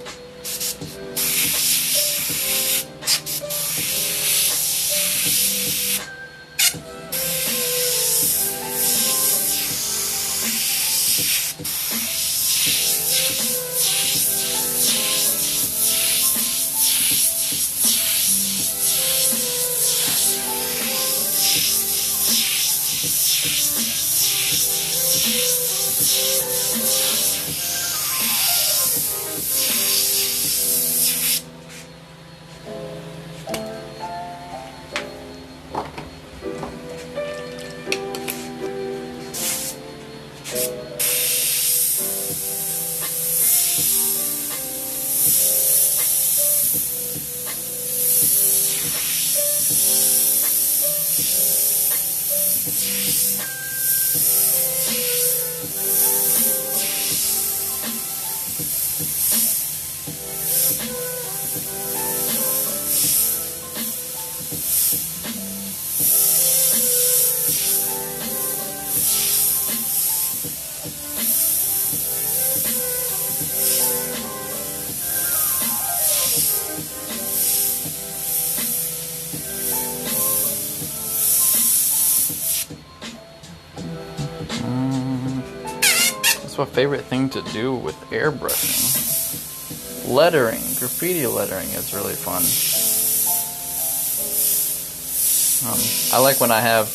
S2: My favorite thing to do with airbrushing. Lettering, graffiti lettering is really fun. I like when I have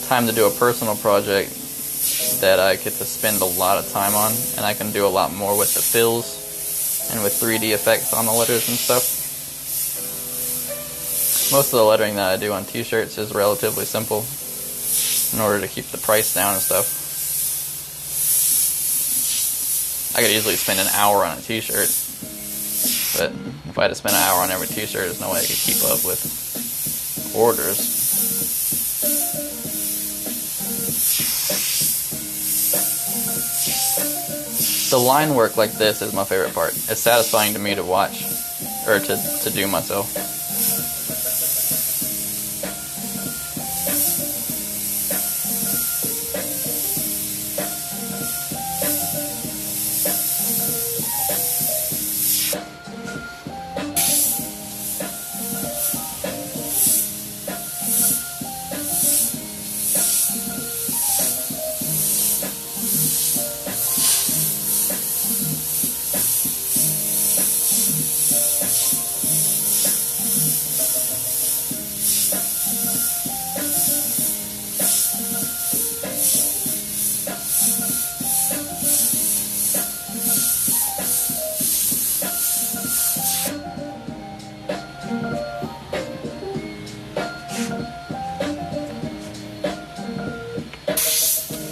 S2: time to do a personal project that I get to spend a lot of time on, and I can do a lot more with the fills and with 3D effects on the letters and stuff. Most of the lettering that I do on t-shirts is relatively simple in order to keep the price down and stuff. I could easily spend an hour on a t-shirt, but if I had to spend an hour on every t-shirt, there's no way I could keep up with orders. The line work like this is my favorite part. It's satisfying to me to watch, or to do myself.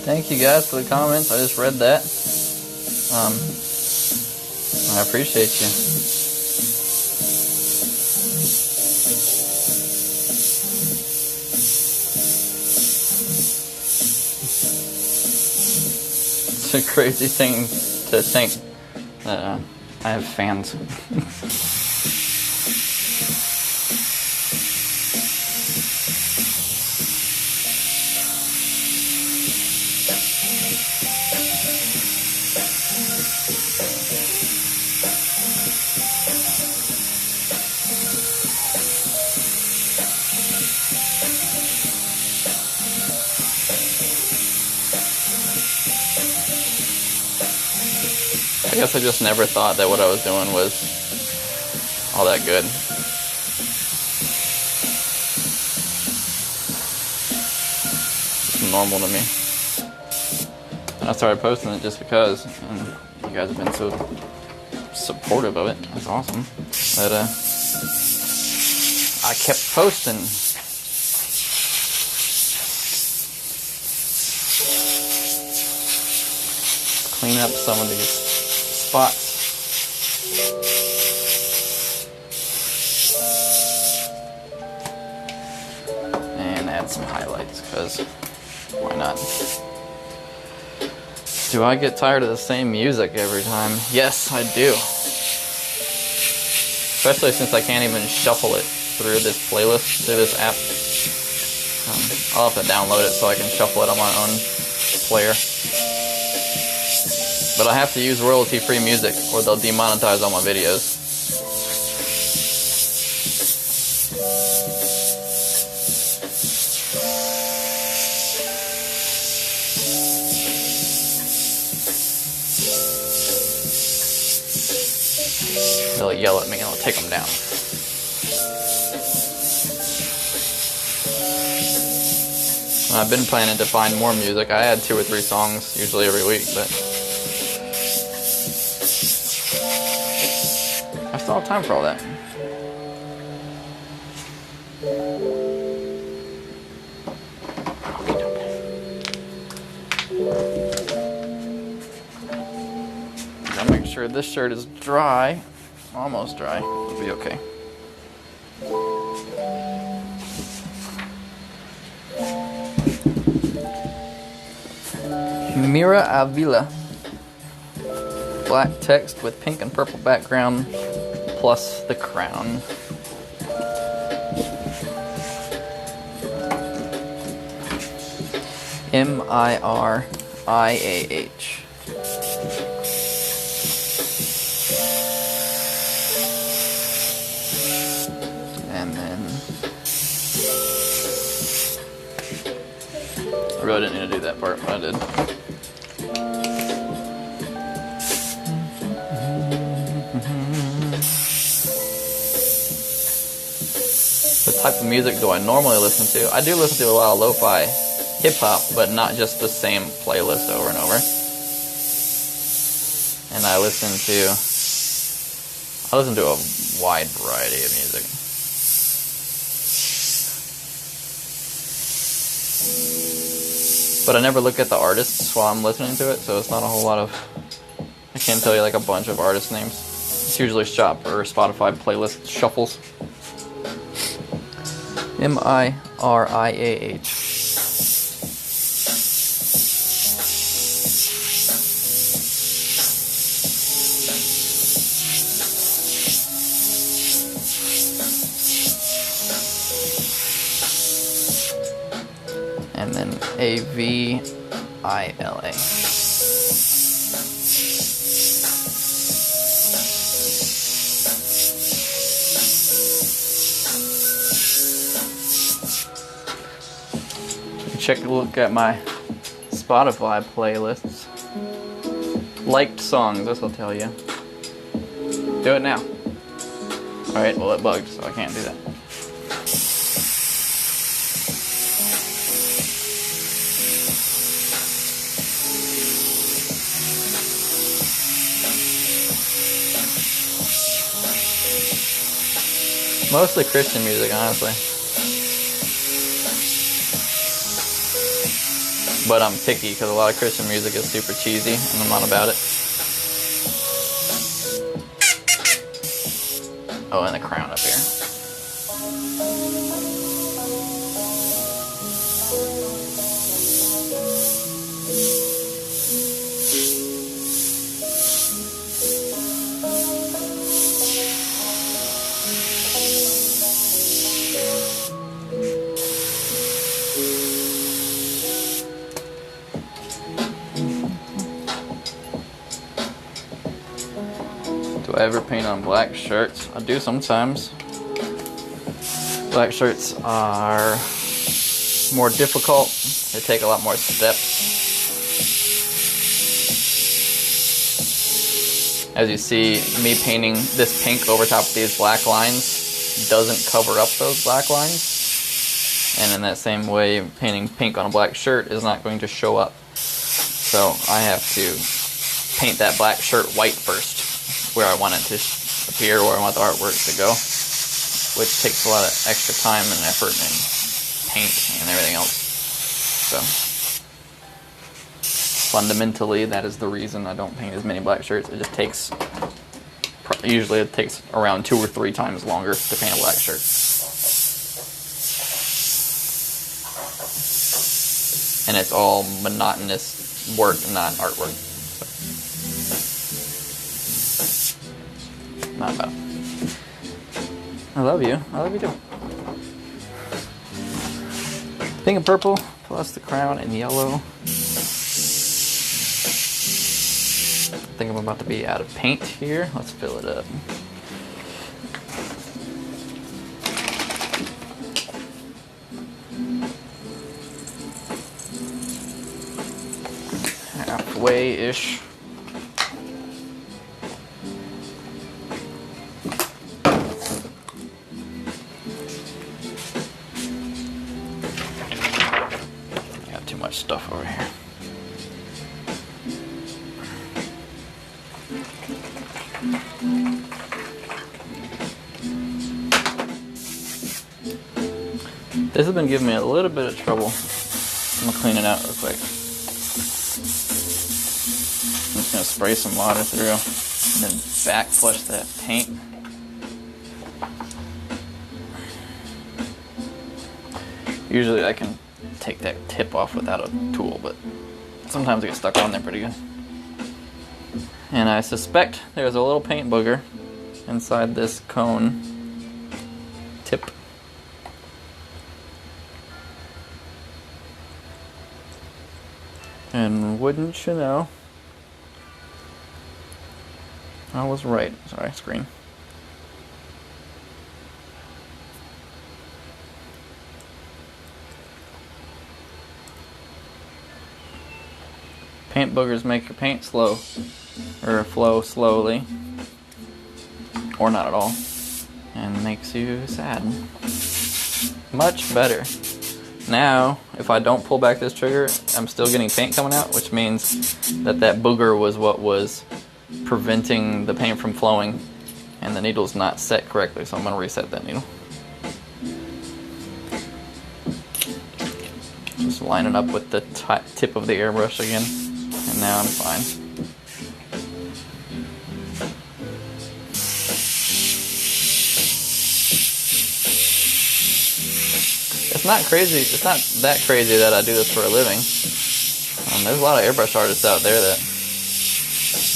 S2: Thank you guys for the comments. I just read that. I appreciate you. It's a crazy thing to think that I have fans. I guess I just never thought that what I was doing was all that good. It's normal to me. And I started posting it just because, and you guys have been so supportive of it. That's awesome. But I kept posting. Clean up some of these spots. And add some highlights, because why not? Do I get tired of the same music every time? Yes, I do. Especially since I can't even shuffle it through this playlist, through this app. I'll have to download it so I can shuffle it on my own player. But I have to use royalty-free music or they'll demonetize all my videos. They'll yell at me and I'll take them down. I've been planning to find more music. I add 2 or 3 songs usually every week, but I still have time for all that. Gotta make sure this shirt is dry, almost dry. It'll be okay. Mira Avila. Black text with pink and purple background plus the crown. Miriah. And then I really didn't need to do that part, but I did. What type of music do I normally listen to? I do listen to a lot of lo-fi hip-hop, but not just the same playlist over and over. And I listen to a wide variety of music. But I never look at the artists while I'm listening to it, so it's not a whole lot of... I can't tell you like a bunch of artist names. It's usually shop or Spotify playlist shuffles. Miriah. And then Avila. Check a look at my Spotify playlists. Liked songs, this will tell you. Do it now. Alright, well it bugged, so I can't do that. Mostly Christian music, honestly. But I'm picky because a lot of Christian music is super cheesy and I'm not about it. Oh, and the crown up here. Do I ever paint on black shirts? I do sometimes. Black shirts are more difficult. They take a lot more steps. As you see, me painting this pink over top of these black lines doesn't cover up those black lines. And in that same way, painting pink on a black shirt is not going to show up. So I have to paint that black shirt white first, where I want it to appear, where I want the artwork to go, which takes a lot of extra time and effort and paint and everything else. So fundamentally, that is the reason I don't paint as many black shirts. It just takes, usually it takes around 2 or 3 times longer to paint a black shirt. And it's all monotonous work, not artwork. Not bad. I love you. I love you too. Pink and purple, plus the crown in yellow. I think I'm about to be out of paint here. Let's fill it up. Halfway-ish. This has been giving me a little bit of trouble. I'm gonna clean it out real quick. I'm just gonna spray some water through and then back flush that paint. Usually I can take that tip off without a tool, but sometimes it gets stuck on there pretty good. And I suspect there's a little paint booger inside this cone tip. And wouldn't you know, I was right. Sorry, screen. Paint boogers make your paint slow, or flow slowly, or not at all, and makes you sad. Much better. Now, if I don't pull back this trigger, I'm still getting paint coming out, which means that booger was what was preventing the paint from flowing, and the needle's not set correctly, so I'm going to reset that needle. Just line it up with the tip of the airbrush again, and now I'm fine. It's not crazy. It's not that crazy that I do this for a living. There's a lot of airbrush artists out there that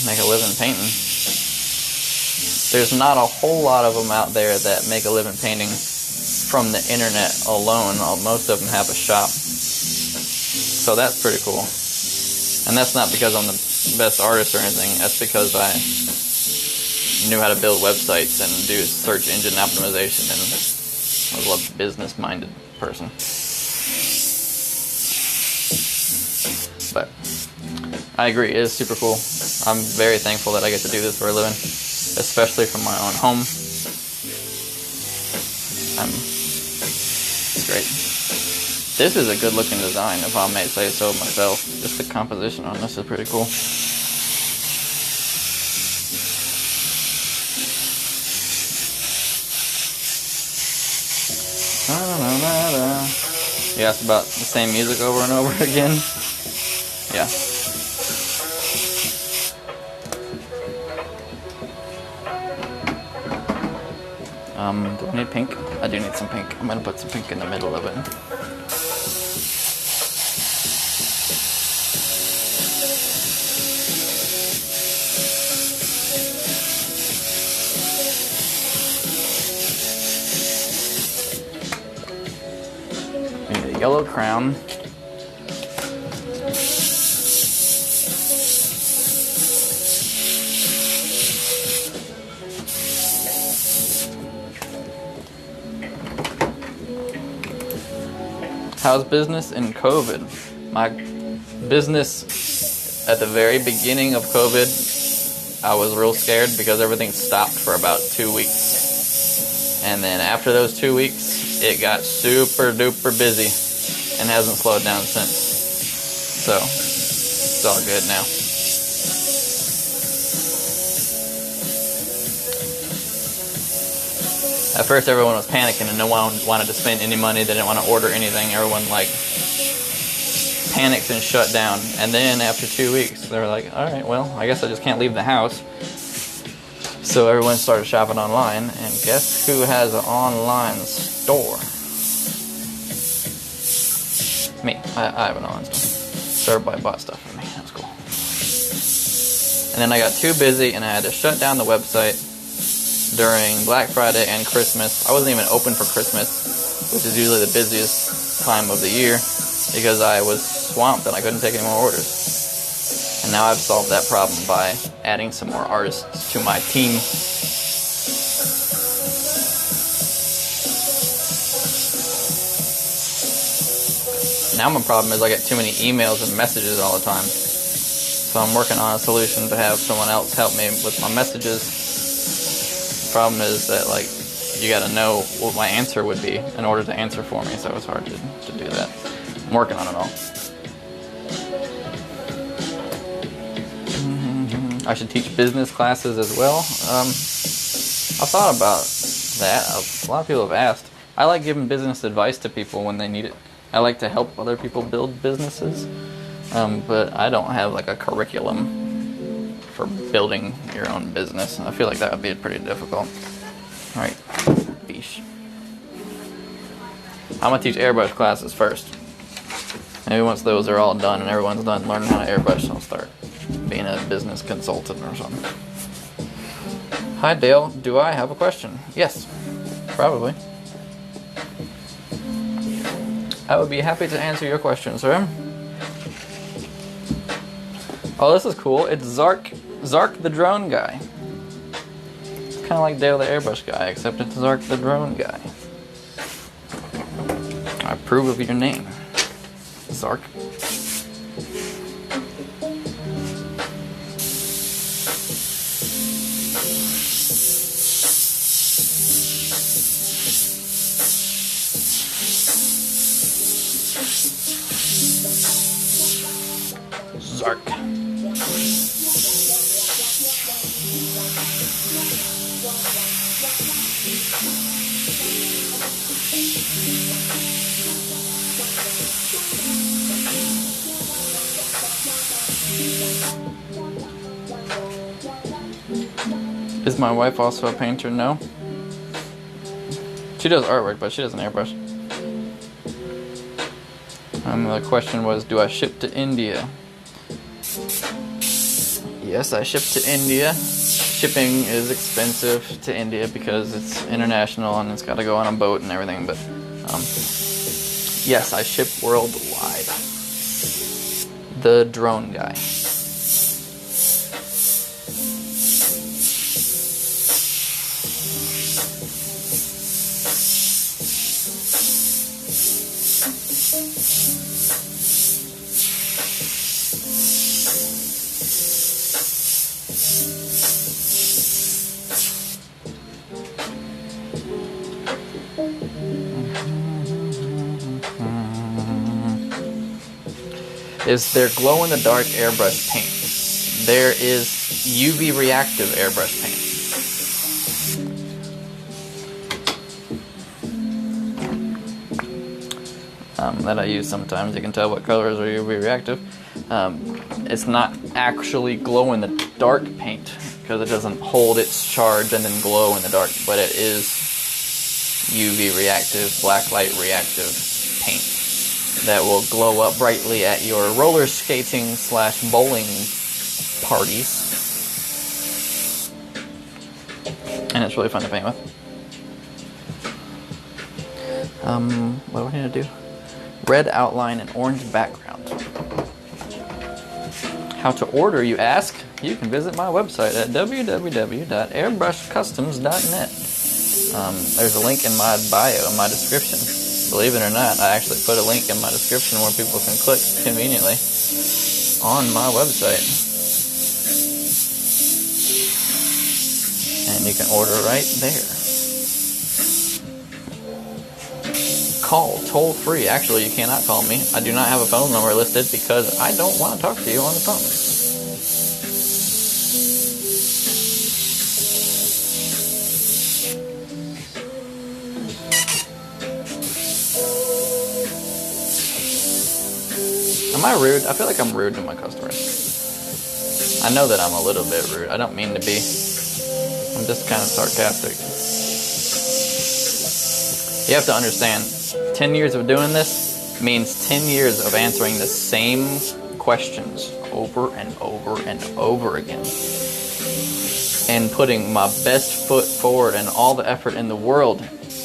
S2: make a living painting. There's not a whole lot of them out there that make a living painting from the internet alone. Most of them have a shop. So that's pretty cool. And that's not because I'm the best artist or anything. That's because I knew how to build websites and do search engine optimization, and I was a business-minded person. But I agree, it is super cool. I'm very thankful that I get to do this for a living, especially from my own home. It's great. This is a good looking design, if I may say so myself. Just the composition on this is pretty cool. You asked about the same music over and over again? Yeah. Do I need pink? I do need some pink. I'm gonna put some pink in the middle of it. Need a yellow crown. How's business in COVID? My business at the very beginning of COVID, I was real scared because everything stopped for about 2 weeks. And then after those 2 weeks, it got super duper busy and hasn't slowed down since. So, it's all good now. At first everyone was panicking and no one wanted to spend any money. They didn't want to order anything. Everyone panicked and shut down. And then after 2 weeks, they were like, all right, well, I guess I just can't leave the house. So everyone started shopping online, and guess who has an online store? Me. I have an online store. So everybody bought stuff from me. That's cool. And then I got too busy and I had to shut down the website during Black Friday and Christmas. I wasn't even open for Christmas, which is usually the busiest time of the year, because I was swamped and I couldn't take any more orders. And now I've solved that problem by adding some more artists to my team. Now my problem is I get too many emails and messages all the time. So I'm working on a solution to have someone else help me with my messages. Problem is that you gotta know what my answer would be in order to answer for me, so it's hard to do that. I'm working on it all. I should teach business classes as well. I thought about that. A lot of people have asked. I like giving business advice to people when they need it. I like to help other people build businesses, but I don't have like a curriculum for building your own business. I feel like that would be pretty difficult. All right, beesh. I'm gonna teach airbrush classes first. Maybe once those are all done and everyone's done learning how to airbrush, I'll start being a business consultant or something. Hi Dale, do I have a question? Yes, probably. I would be happy to answer your question, sir. Oh, this is cool. It's Zark the drone guy. It's kind of like Dale the airbrush guy, except it's Zark the drone guy. I approve of your name, Zark. Zark. Is my wife also a painter? No. She does artwork, but she doesn't airbrush. The question was, do I ship to India? Yes, I ship to India. Shipping is expensive to India because it's international and it's got to go on a boat and everything, but yes, I ship worldwide. The drone guy. Is there glow-in-the-dark airbrush paint? There is UV reactive airbrush paint. That I use sometimes. You can tell what colors are UV reactive. It's not actually glow-in-the-dark paint because it doesn't hold its charge and then glow in the dark, but it is UV reactive, black light reactive paint that will glow up brightly at your roller skating / bowling parties. And it's really fun to paint with. What do I need to do? Red outline and orange background. How to order, you ask? You can visit my website at www.airbrushcustoms.net. There's a link in my bio, in my description. Believe it or not, I actually put a link in my description where people can click conveniently on my website. And you can order right there. Call toll free. Actually, you cannot call me. I do not have a phone number listed because I don't want to talk to you on the phone. Am I rude? I feel like I'm rude to my customers. I know that I'm a little bit rude. I don't mean to be. I'm just kind of sarcastic. You have to understand, 10 years of doing this means 10 years of answering the same questions over and over and over again. And putting my best foot forward and all the effort in the world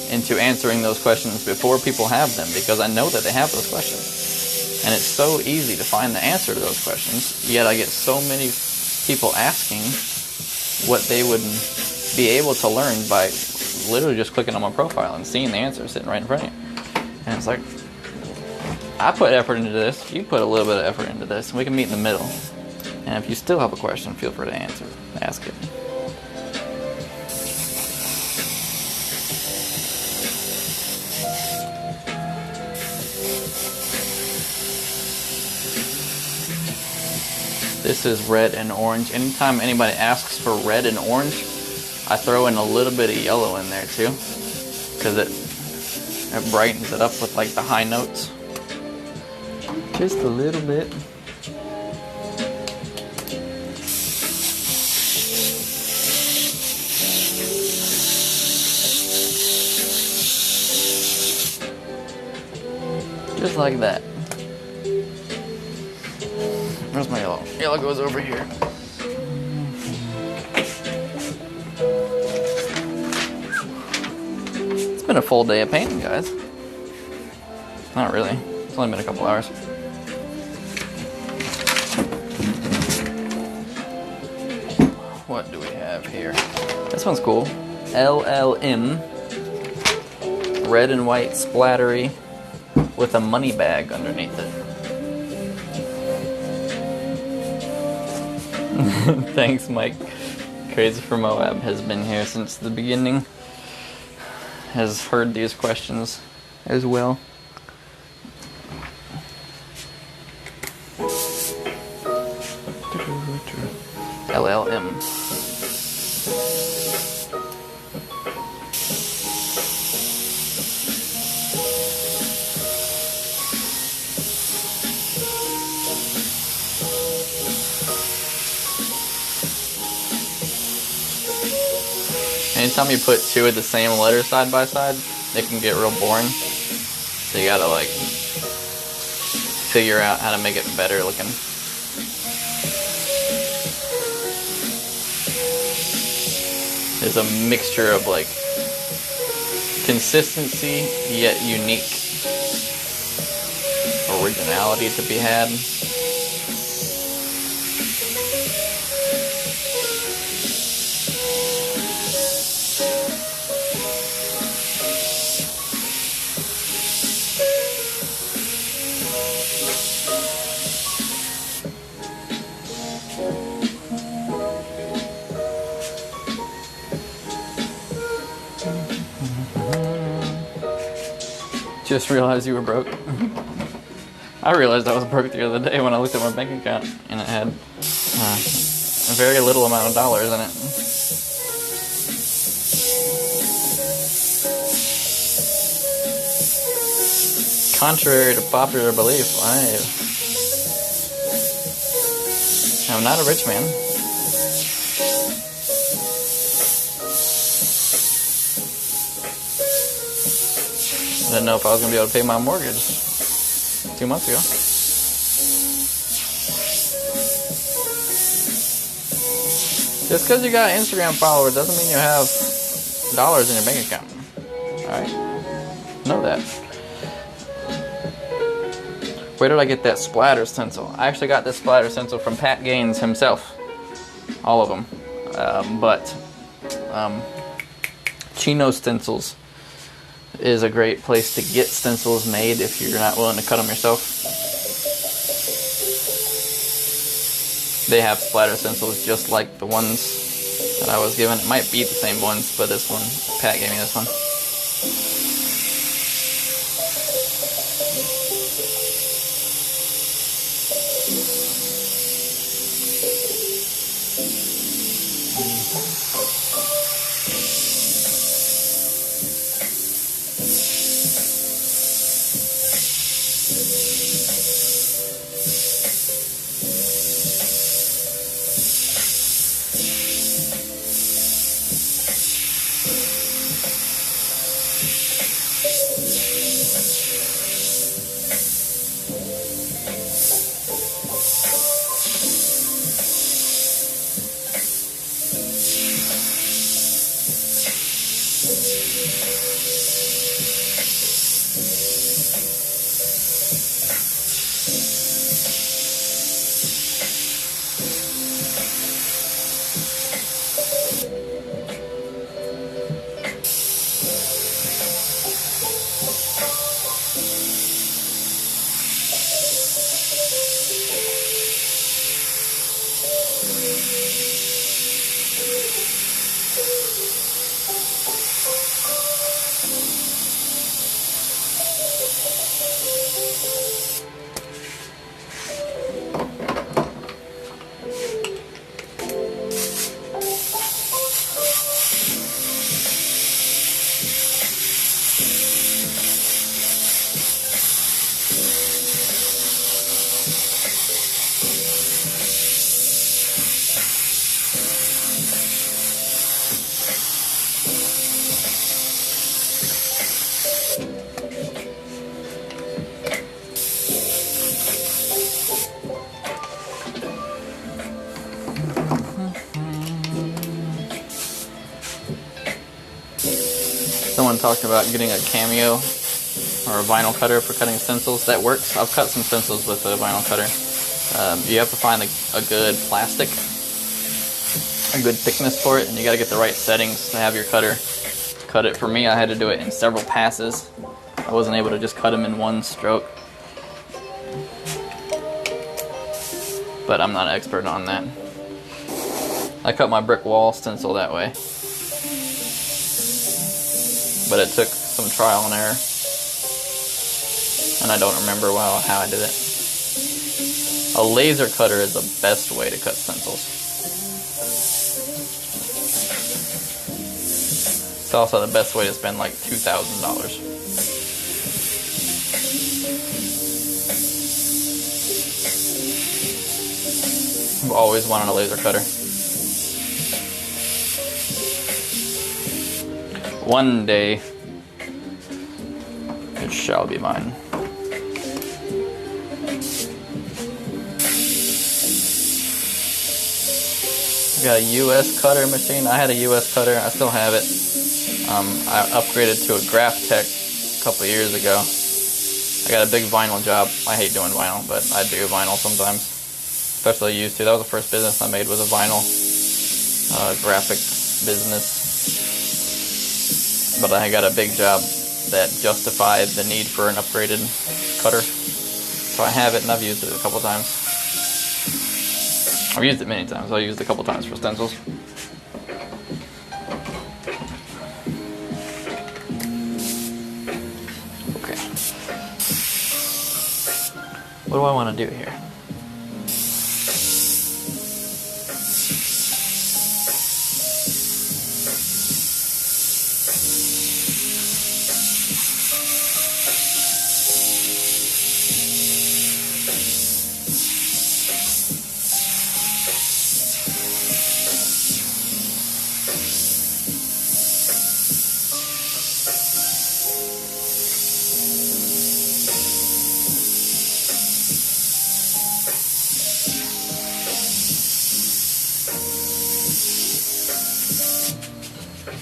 S2: into answering those questions before people have them, because I know that they have those questions. And it's so easy to find the answer to those questions, yet I get so many people asking what they would be able to learn by literally just clicking on my profile and seeing the answer sitting right in front of you. And it's like, I put effort into this, you put a little bit of effort into this, and we can meet in the middle. And if you still have a question, feel free to ask it. This is red and orange. Anytime anybody asks for red and orange, I throw in a little bit of yellow in there too, because
S1: It brightens it up with like the high notes. Just a little bit. Just like that. Where's my yellow? Yellow goes over here. It's been a full day of painting, guys. Not really. It's only been a couple hours. What do we have here? This one's cool. LLM. Red and white splattery with a money bag underneath it. Thanks, Mike. Crazy for Moab has been here since the beginning. Has heard these questions as well. LLM. Anytime you put two of the same letter side by side, it can get real boring. So you gotta like figure out how to make it better looking. There's a mixture of like consistency yet unique originality to be had. Just realized you were broke. I realized I was broke the other day when I looked at my bank account and it had a very little amount of dollars in it. Contrary to popular belief, I am not a rich man. I didn't know if I was going to be able to pay my mortgage 2 months ago. Just because you got Instagram followers doesn't mean you have dollars in your bank account. Alright? Know that. Where did I get that splatter stencil? I actually got this splatter stencil from Pat Gaines himself. All of them. Chino Stencils is a great place to get stencils made if you're not willing to cut them yourself. They have splatter stencils just like the ones that I was given. It might be the same ones, but this one, Pat gave me this one.
S2: Someone talked about getting a Cameo or a vinyl cutter for cutting stencils. That works. I've cut some stencils with a vinyl cutter. You have to find a good plastic, a good thickness for it, and you got to get the right settings to have your cutter cut it. For me, I had to do it in several passes. I wasn't able to just cut them in one stroke. But I'm not an expert on that. I cut my brick wall stencil that way. But it took some trial and error. And I don't remember well how I did it. A laser cutter is the best way to cut stencils. It's also the best way to spend like $2,000. I've always wanted a laser cutter. One day, it shall be mine. I got a US cutter machine. I had a US cutter. I still have it. I upgraded to a Graffiti a couple of years ago. I got a big vinyl job. I hate doing vinyl, but I do vinyl sometimes. Especially used to. That was the first business I made, was a vinyl graphic business. But I got a big job that justified the need for an upgraded cutter. So I have it and I've used it a couple times. I've used it many times. I've used it a couple times for stencils. Okay. What do I want to do here?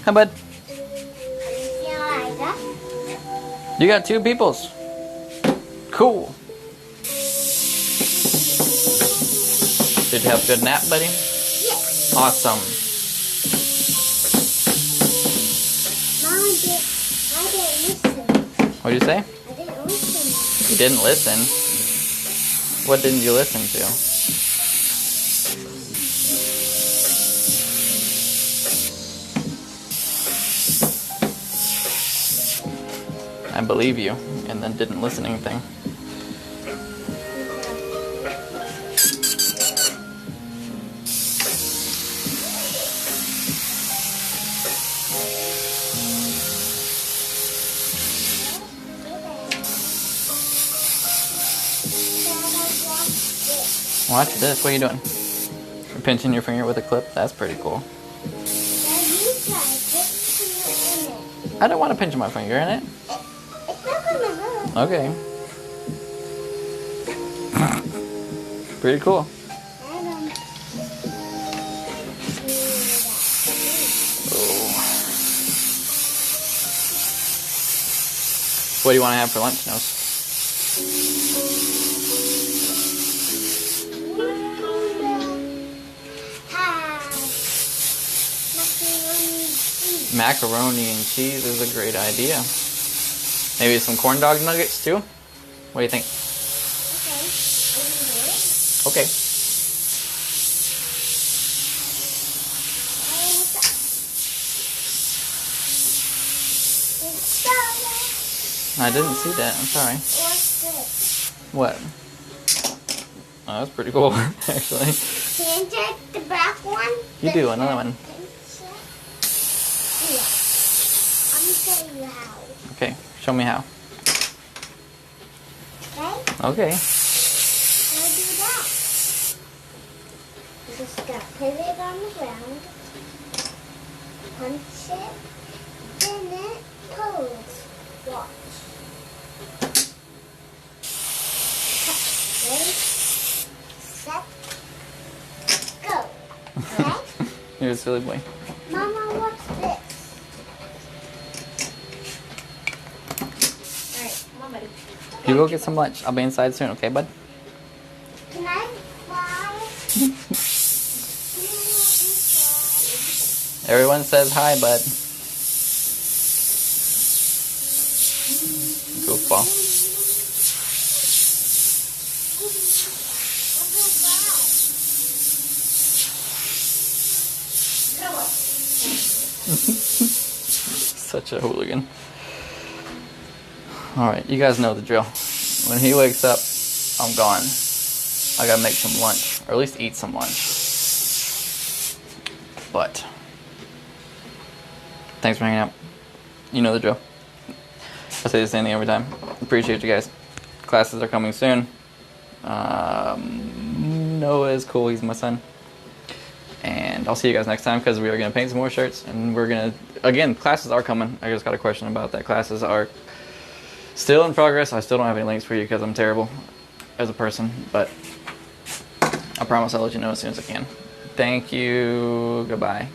S2: Hi, bud. You got 2 peoples. Cool. Did you have a good nap, buddy?
S3: Yes.
S2: Awesome.
S3: Mom, I didn't listen.
S2: What did you say?
S3: I didn't listen.
S2: You didn't listen? What didn't you listen to? I believe you, and then didn't listen to anything. Watch this. What are you doing? You're pinching your finger with a clip? That's pretty cool. I don't want to pinch my finger in it. Okay. Pretty cool. Oh. What do you want to have for lunch, Nose? Macaroni and cheese is a great idea. Maybe some corn dog nuggets too? What do you think? Okay. I didn't see that. I'm sorry. What? Oh, that's pretty cool, actually.
S3: Can you take the black one?
S2: You do, another one.
S3: Yeah. I'm going to show you how.
S2: Okay, show me how.
S3: Okay?
S2: Okay.
S3: How do that? You just got to put it on the ground, punch it, then it pulls. Watch. Ready? Set. Go. Okay?
S2: You're a silly boy.
S3: Mama, what's this?
S1: You go get some lunch. I'll be inside soon, okay, bud?
S3: Can I fly?
S1: Everyone says hi, bud. Goofball. Such a hooligan. Alright, you guys know the drill. When he wakes up, I'm gone. I gotta make some lunch, or at least eat some lunch. But thanks for hanging out. You know the drill. I say the same thing every time. Appreciate you guys. Classes are coming soon. Noah is cool, he's my son. And I'll see you guys next time because we are going to paint some more shirts. And we're going to, again, classes are coming. I just got a question about that. Classes are still in progress. I still don't have any links for you because I'm terrible as a person. But I promise I'll let you know as soon as I can. Thank you. Goodbye.